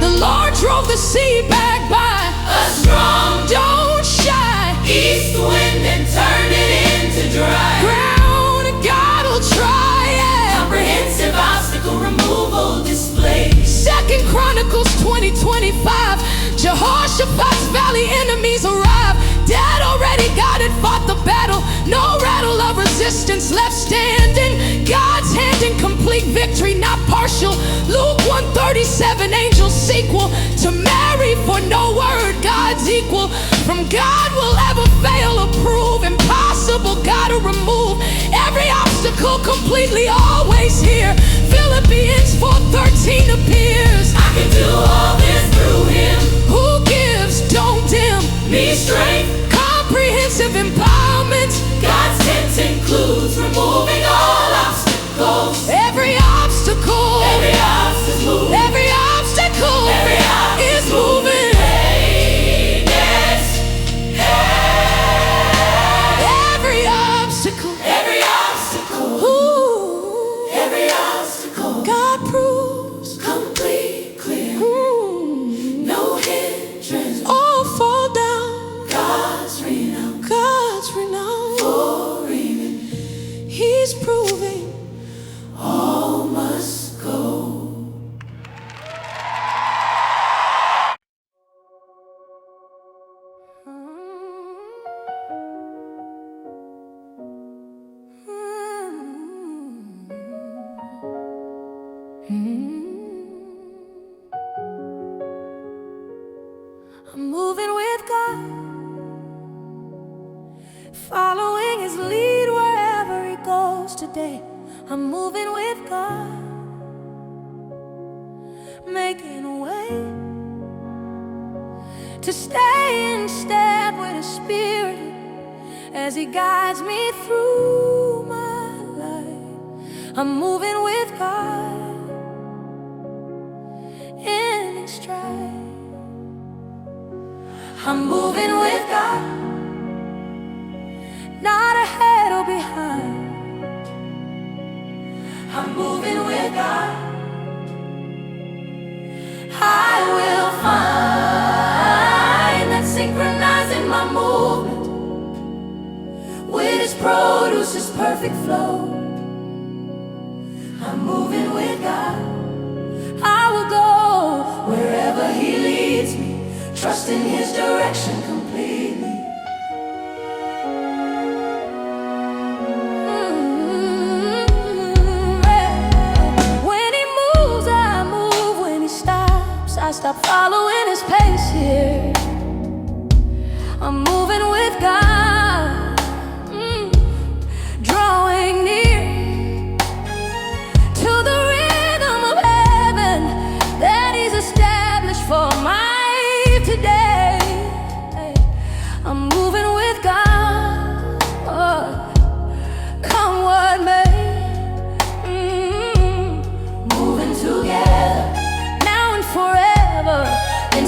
The Lord drove the sea back by A strong don't shy east wind and turned it into dry ground. God'll try it. comprehensive obstacle removal display. 2 Chronicles 20:25. Jehoshaphat's valley enemies arrive. Dad already got it, fought the battle. No rattle of resistance left standing. God's hand in complete victory, not partial. Luke 1:37, angel sequel to Mary, for no word God's equal. From God will ever fail or prove impossible, gotta remove every obstacle completely, always here. Philippians 4:13 appears. I can do all this through him. Who gives, don't dim. Me strength. Comprehensive empowerment. God's tent includes removing all obstacles. Every obstacle, Every obstacle. every obstacle Every obstacle is moving. Hey, yes. Every obstacle, Every obstacle. ooh, Every obstacle. God proves. Complete clear. Ooh, No hindrance. all fall down. God's renown. God's renown. For even He's proving. all must go. I'm moving with God, following His lead wherever He goes today. I'm moving with God, making a way to stay in step with His Spirit as He guides me through my life. I'm moving with God in His stride. I'm moving with God, not ahead or behind. I'm moving with God. I will find that synchronizing my movement with His produces perfect flow. I'm moving with God. I will go wherever He leads me, trusting His direction completely. When He moves, I move. When He stops, I stop following His pace here. I'm moving with God, drawing near to the rhythm of heaven that He's established for my today. I'm moving with God, come what may. Moving together, now and forever, in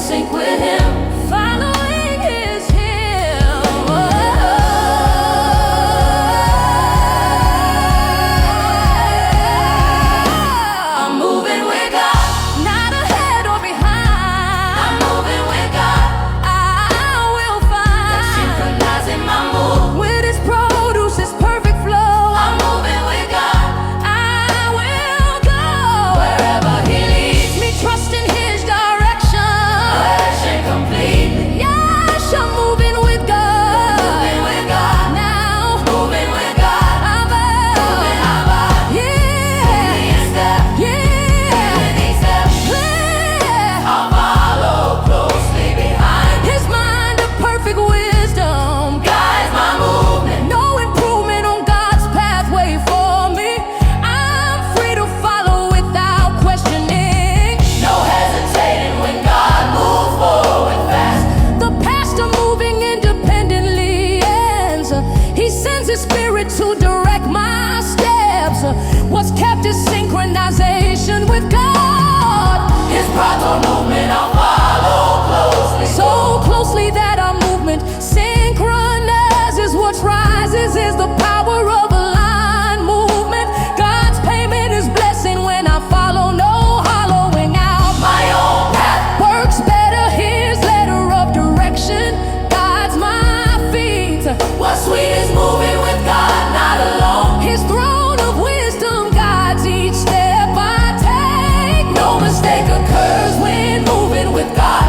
practice synchronization with God. His proper movement I'll follow closely. So closely that our movement synchronizes. What rises is the power of a line movement. God's payment is blessing when I follow, no hollowing out. My own path Works better, his letter of direction guides my feet. What's sweet is moving with God, not alone. His throne of wisdom guides each step I take. No mistake occurs when moving with God.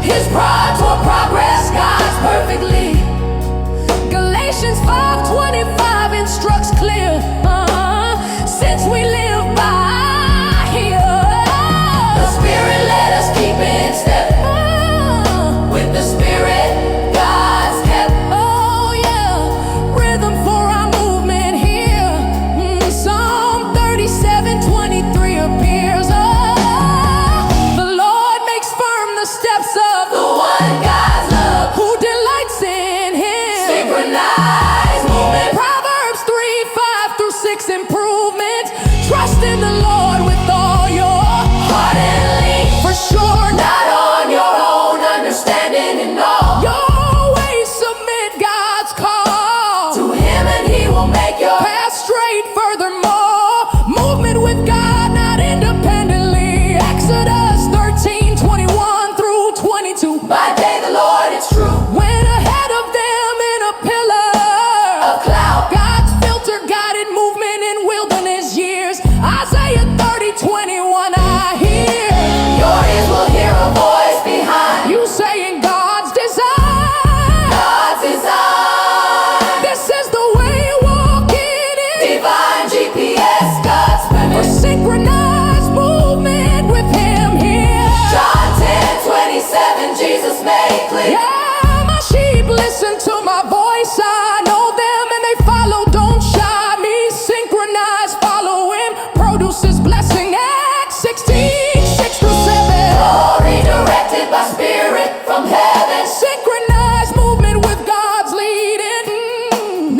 His pride toward progress guides perfectly. Galatians 5:25 instructs clear. Since we live by here, The Spirit let us keep in step with the Spirit. God's kept. oh yeah, rhythm for our movement here. Psalm 37:23 appears. The Lord makes firm the steps of The one God's love, who delights in him. synchronized movement. Proverbs 3:5-6 improvement. Trust in the Lord with all your Heart and lean, for sure. not on your own understanding and all. Your ways submit God's call. To Him and He will make your Path straight furthermore. Movement with God, not independently. Exodus 13:21-22. by day the Lord is true. Went ahead of them in a pillar A cloud, God's filter guided movement in wilderness years. Isaiah 30:21 I hear your ears will hear a voice behind. you saying God's design. God's design, This is the way walking in. divine GPS, God's For purpose. synchronized movement with him here. John 10:27, Jesus made clear. Yeah, my sheep listen to my voice. I know them and they follow. Don't shy me. Synchronize, follow him. Produces blessing. Acts 16:6-7. All redirected by Spirit from heaven. Synchronized movement with God's leading.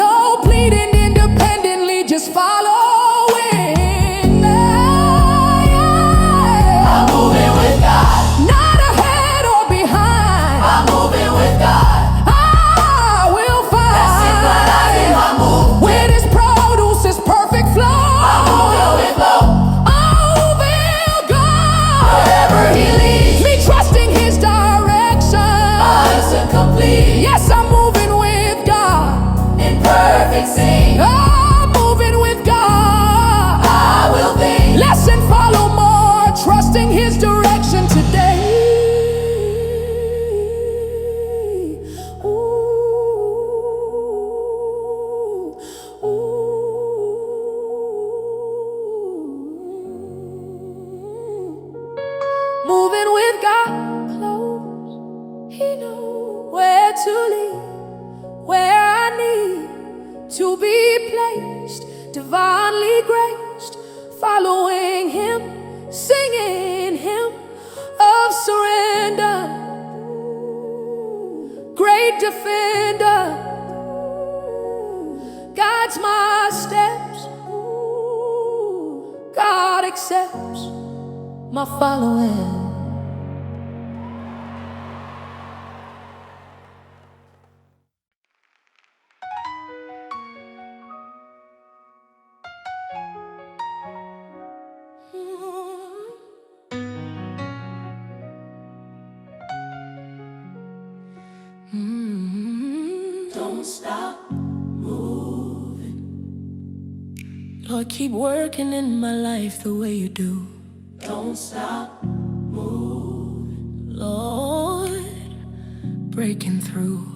No pleading independently, just following. I'm moving with God. Not ahead or behind. I'm moving with God. I will That's synchronizing find my move. with his produce, his perfect flow. I'm moving with flow. Oh, will God. Wherever He leads, Me trusting his direction. us and complete Yes, I'm moving with God. in perfect sync. I'm moving with God. I will think. Less and follow more, trusting his direction today. Ooh, moving with God close. He knows where to lead, where I need to be placed, divinely graced, following him, singing him of surrender. Great defender guides my steps. God accepts my following. Don't stop moving. Lord, keep working in my life the way you do. Don't stop moving. Lord, breaking through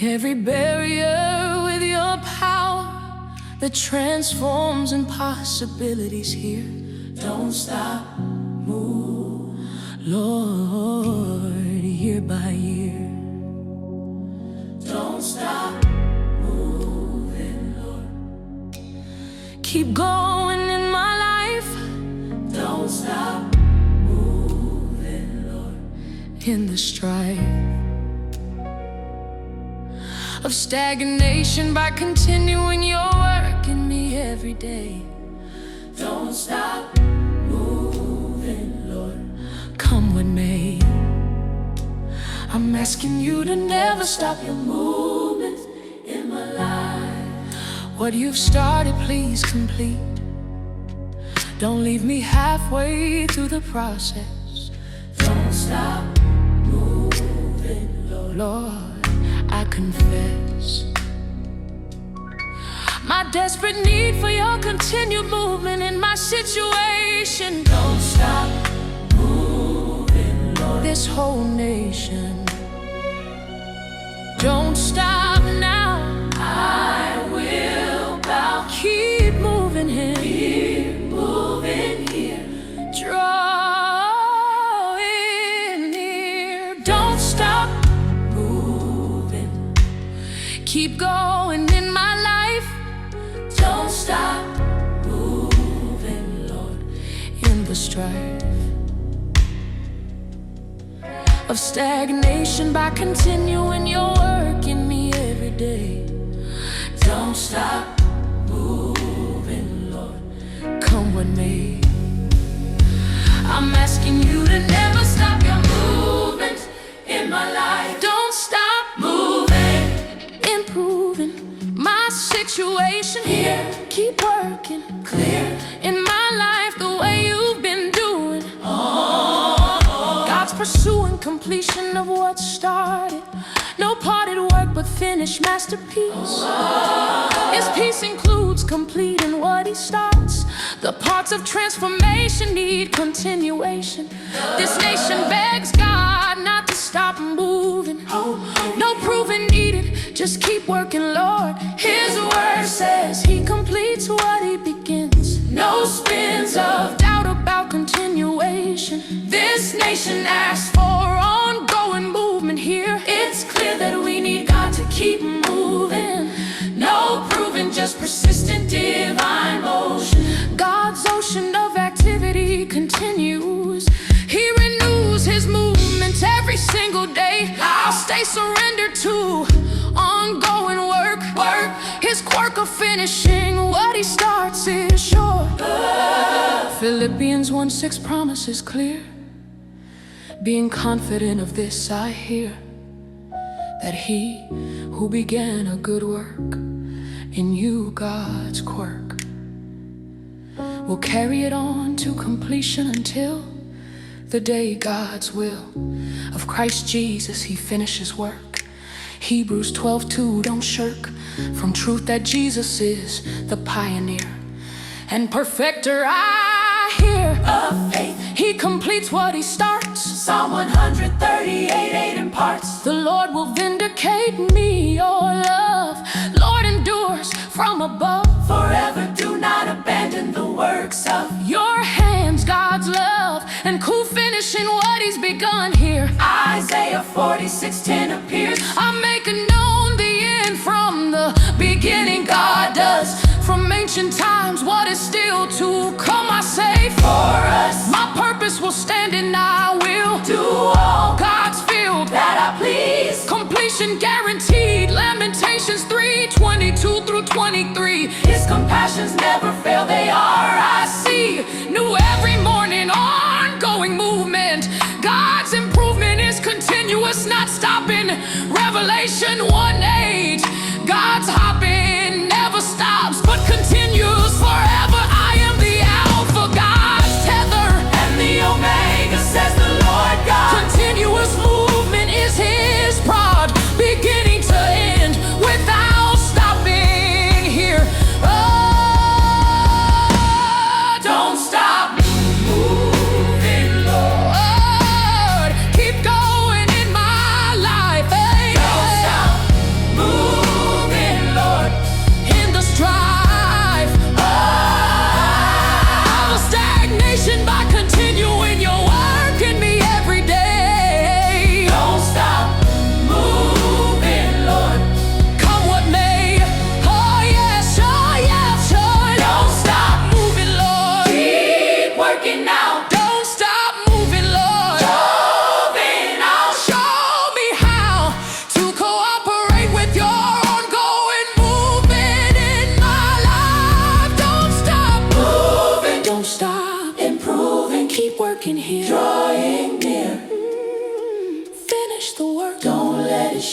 every barrier with your power that transforms impossibilities here. Don't stop moving. Lord, year by year. Don't stop moving, Lord. Keep going in my life. Don't stop moving, Lord. In the strife of stagnation by continuing your work in me every every day. Don't stop moving, Lord. Come with me. I'm asking you to never stop your movement In my life, What you've started, please complete. Don't leave me halfway through the process. don't stop moving, Lord. Lord, I confess my desperate need for your continued movement in my situation. Don't stop moving, Lord. This whole nation. Don't stop now. I will bow. Keep moving here. Keep moving here. Drawing near. Don't stop Moving. Keep going in my life. Don't stop moving, Lord. In the strife of stagnation, by continuing your work in me every day. Don't stop moving, Lord. Come with me. I'm asking you to never stop your movement In my life, Don't stop moving improving my situation here. Keep working clear. in my life the way you've been doing. God's pursuing completion of what started. No parted work but finished masterpiece. His peace includes completing what he starts. The parts of transformation need continuation. This nation begs God not to stop moving. No proving needed, just keep working, Lord. His word says he completes what he begins. No spins of doubt about continuation. This nation asks for ongoing movement here. It's clear that we need God to keep moving. No proving, just persistent divine motion. God's ocean of activity continues. He renews his movement every single day. I'll stay surrendered to ongoing work. His quirk of finishing what he starts is sure. Philippians 1:6 promises clear. Being confident of this, I hear that he who began a good work in you, God's quirk, will carry it on to completion until the day God's will of Christ Jesus, he finishes work. Hebrews 12:2, don't shirk from truth that Jesus is the pioneer and perfecter. I hear Of faith, he completes what he starts. Psalm 138:8 imparts. The Lord will vindicate me, your love, Lord, endures from above. Forever do not abandon the works of Your hands, God's love, and cool finishing what he's begun here. Isaiah 46:10 appears. I'm making known the end from the beginning. God does from ancient times what is still to come. I say For us, my purpose will stand and I will do all God's field that I please. completion guaranteed. Lamentations 3:22-23. His compassions never fail, they are I see. New every morning, ongoing movement. God's improvement is continuous, not stopping. Revelation 1:8. God's hopping never stops, but continues forever. I am the Alpha, God's tether, And the Omega, says the Lord God. continuous movement is his prod, beginning to end without stopping here. Oh,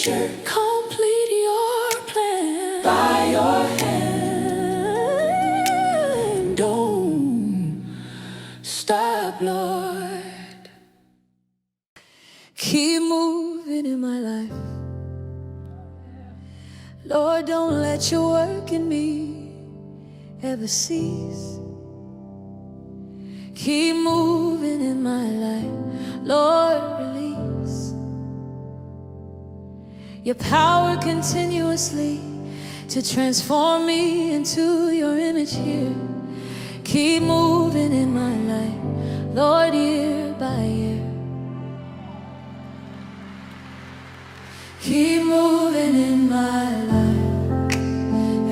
measure. Complete your plan By your hand. Don't stop, Lord. Keep moving in my life. Lord, don't let your work in me ever cease. Keep moving in my life. Lord, release your power continuously to transform me into your image here. Keep moving in my life, Lord, year by year. Keep moving in my life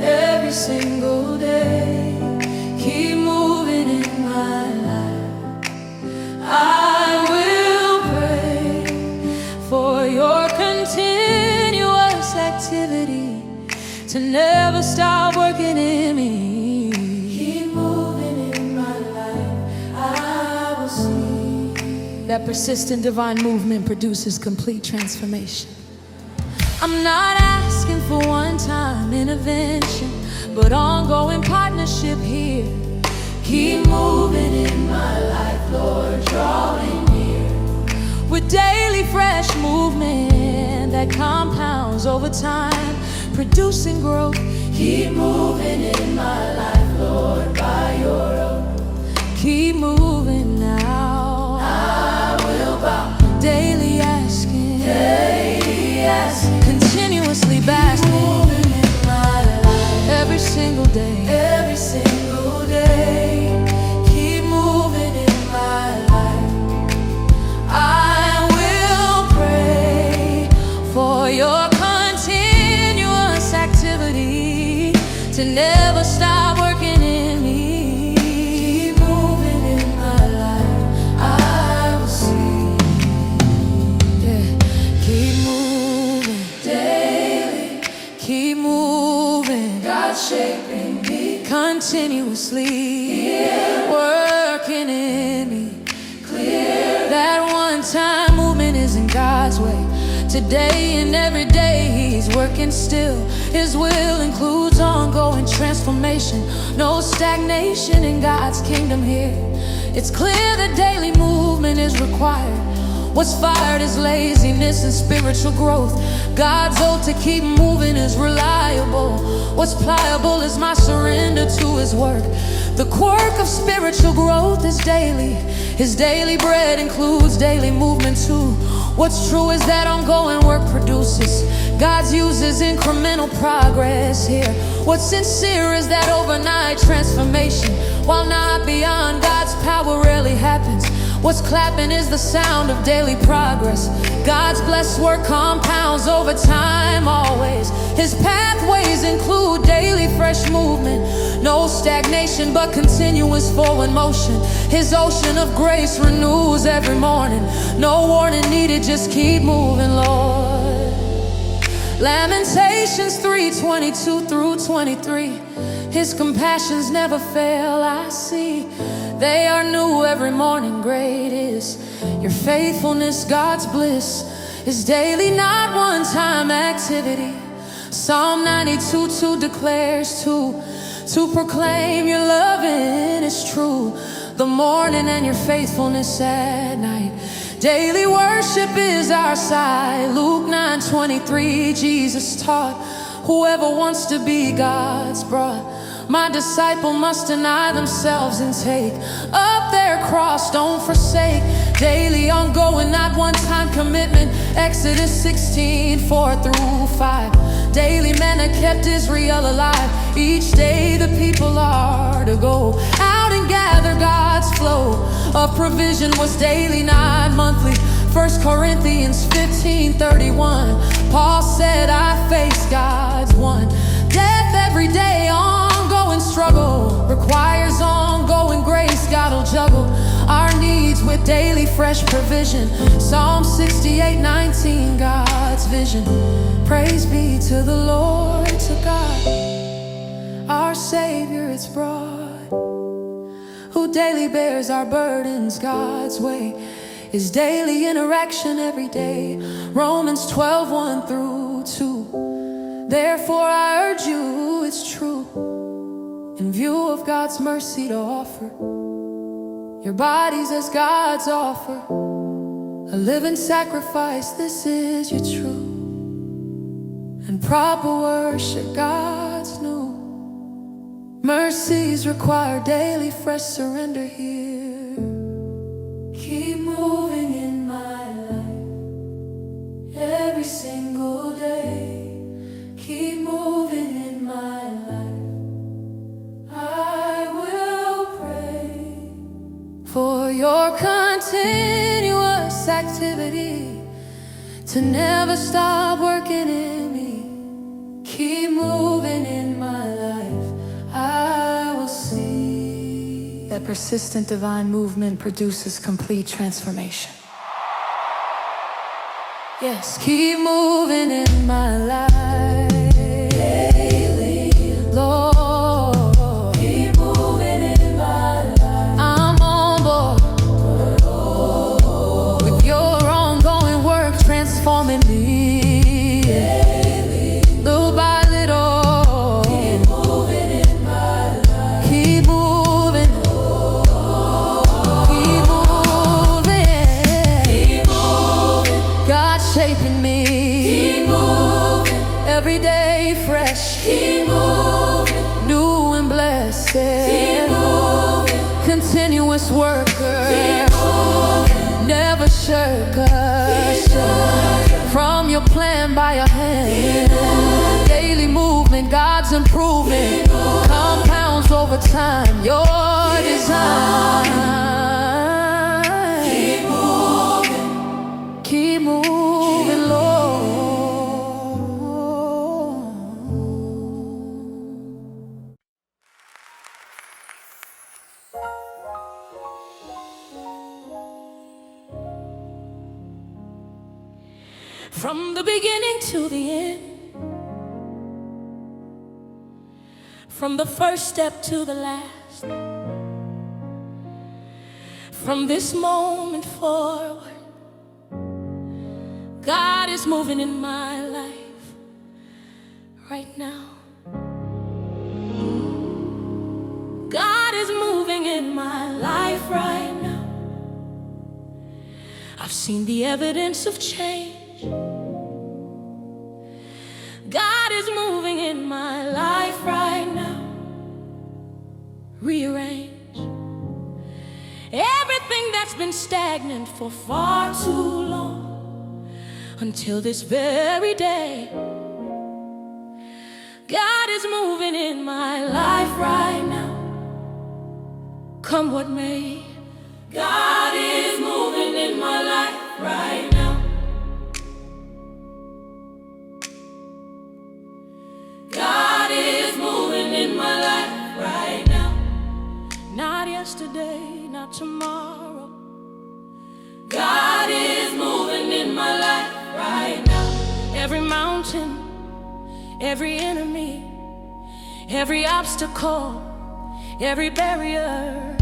every single day. Keep moving in my life. I will pray for your continuous activity to never stop working in me. keep moving in my life. I will see. That persistent divine movement produces complete transformation. I'm not asking for one-time intervention, but ongoing partnership here. Keep moving in my life, Lord, drawing near. With daily fresh movement that compounds over time, producing growth. Keep moving in my life, Lord, by your oath. Keep moving now. I will bow, Daily asking, daily asking. continuously basking. Moving in my life, Every single day. every single day. Keep moving in my life. I will pray for your continuous activity to never stop working in me. Keep moving in my life. I will see Yeah. Keep moving, daily. keep moving, God shaping me, continuously working in me. clear. That one-time movement isn't God's way. Today and every day He's working still. His will includes ongoing transformation. No stagnation in God's kingdom here. It's clear that daily movement is required. What's fired is laziness and spiritual growth. God's oath to keep moving is reliable. What's pliable is my surrender to His work. The quirk of spiritual growth is daily. His daily bread includes daily movement too. What's true is that ongoing work produces. God uses incremental progress here. What's sincere is that overnight transformation, while not beyond God's power, rarely happens. What's clapping is the sound of daily progress. God's blessed work compounds over time always. His pathways include daily fresh movement. No stagnation but continuous forward motion. His ocean of grace renews every morning. No warning needed, just keep moving, Lord. Lamentations 3:22 through 23. His compassions never fail, I see. They are new every morning, great is your faithfulness. God's bliss is daily, not one-time activity. Psalm 92:2 declares to proclaim your loving is true, the morning and your faithfulness at night. Daily worship is our side. Luke 9:23, Jesus taught, whoever wants to be God's brought. My disciple must deny themselves and take up their cross, don't forsake. Daily ongoing, not one-time commitment. Exodus 16:4 through 5. Daily manna kept Israel alive. Each day the people are to go out and gather God's flow of provision was daily, not monthly. 1 Corinthians 15:31. Paul said, I face God's one death every day. Ongoing struggle requires ongoing grace. God'll juggle our needs with daily fresh provision. Psalm 68:19, God's vision. Praise be to the Lord, to God, our Savior it's brought, who daily bears our burdens. God's way is daily interaction every day. Romans 12:1 through too. Therefore I urge you, it's true, in view of God's mercy to offer your bodies as God's offer, a living sacrifice. This is your true and proper worship. God's new mercies require daily fresh surrender here. Keep moving in my life every single day. Keep moving in my life. I will pray for your continuous activity to never stop working in me. Keep moving in my life. I will see that persistent divine movement produces complete transformation. Yes, keep moving in my life daily, Lord. Keep moving in my life. I'm on board with your ongoing work, transforming me daily, little by little. Keep moving in my life. Keep moving. Keep moving. Keep moving. God shaping me. Keep moving. Every day fresh. Keep moving. New and blessed. Keep moving. Continuous worker. Keep moving. Never shirker. From your plan by your hand. Daily movement, God's improvement compounds over time. Your design. Keep moving. Keep moving, Lord. From the beginning to the end, from the first step to the last, from this moment forward, God is moving in my life right now. God is moving in my life right now. I've seen the evidence of change. God is moving in my life right now. Rearrange everything that's been stagnant for far too long, until this very day. God is moving in my life right now. Come what may, God is moving in my life right now. God is moving in my life right now. Not yesterday, not tomorrow. God is moving in my life right now. Every mountain, every enemy, every obstacle, every barrier,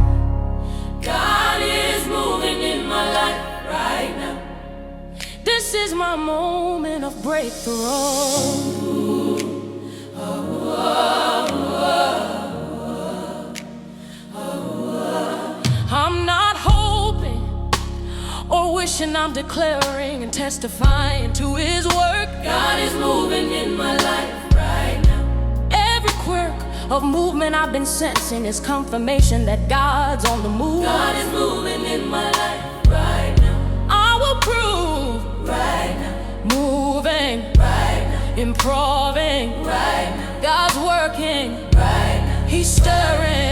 God is moving in my life right now. This is my moment of breakthrough. I'm not hoping or wishing, I'm declaring and testifying to His work. God is moving in my life right now. Every quirk of movement I've been sensing is confirmation that God's on the move. God is moving in my life right now. I will prove right now. Moving right now. Improving right now. God's working right now. He's stirring.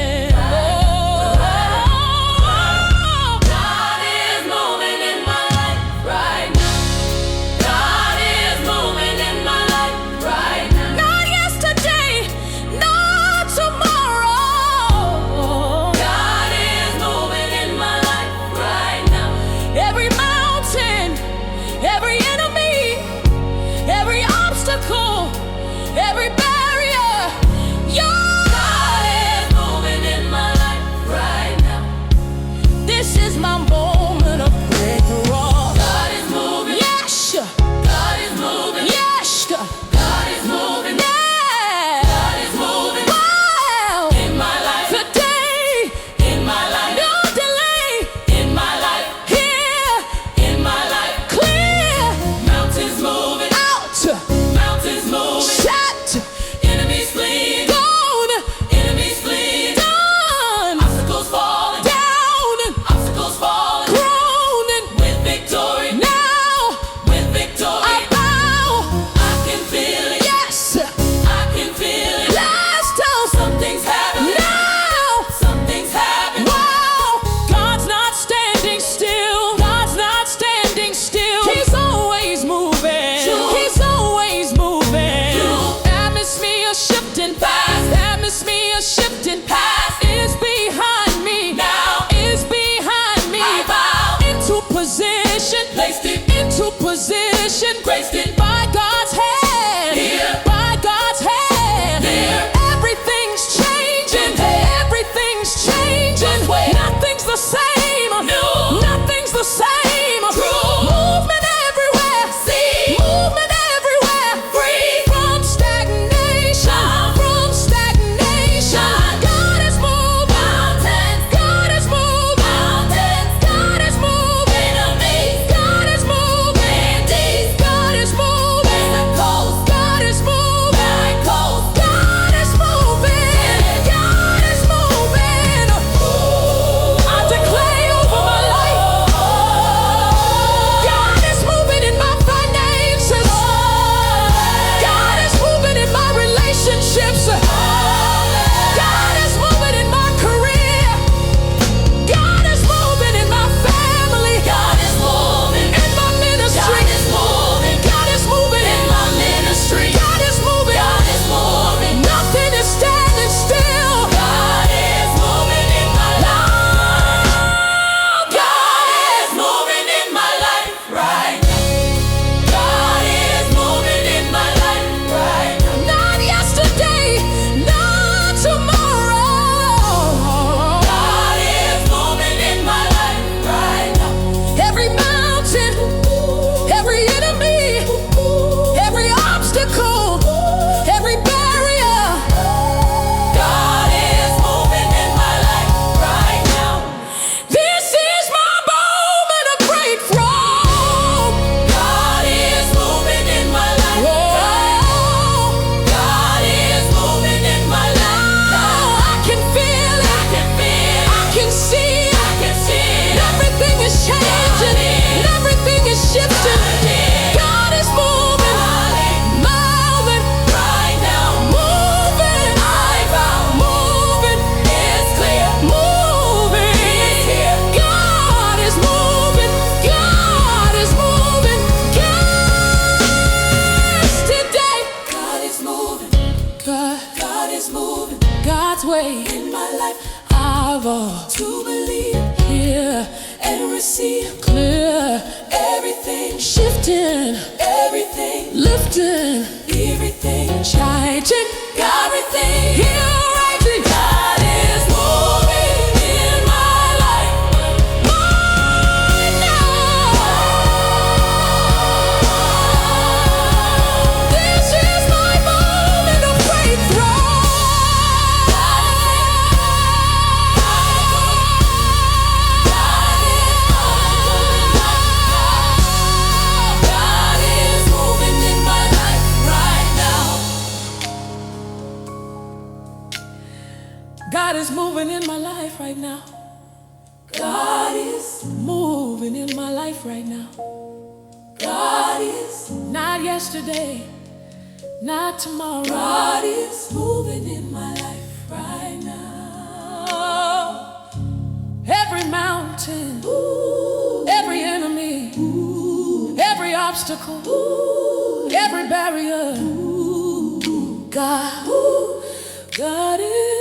Every barrier, God is moving. life. I've all To believe here and receive clear, everything, shifting, everything, lifting, everything, changing, everything. here right now. God is moving in my life Right now. This is my moment of breakthrough. God is moving in my life right now. God is moving in my life right now. God is, Moving in my life right now. God is, Not yesterday, not tomorrow. God is moving in my life right now. Every mountain, Ooh, every enemy, ooh, every obstacle, ooh, every barrier. ooh, God, ooh. God is.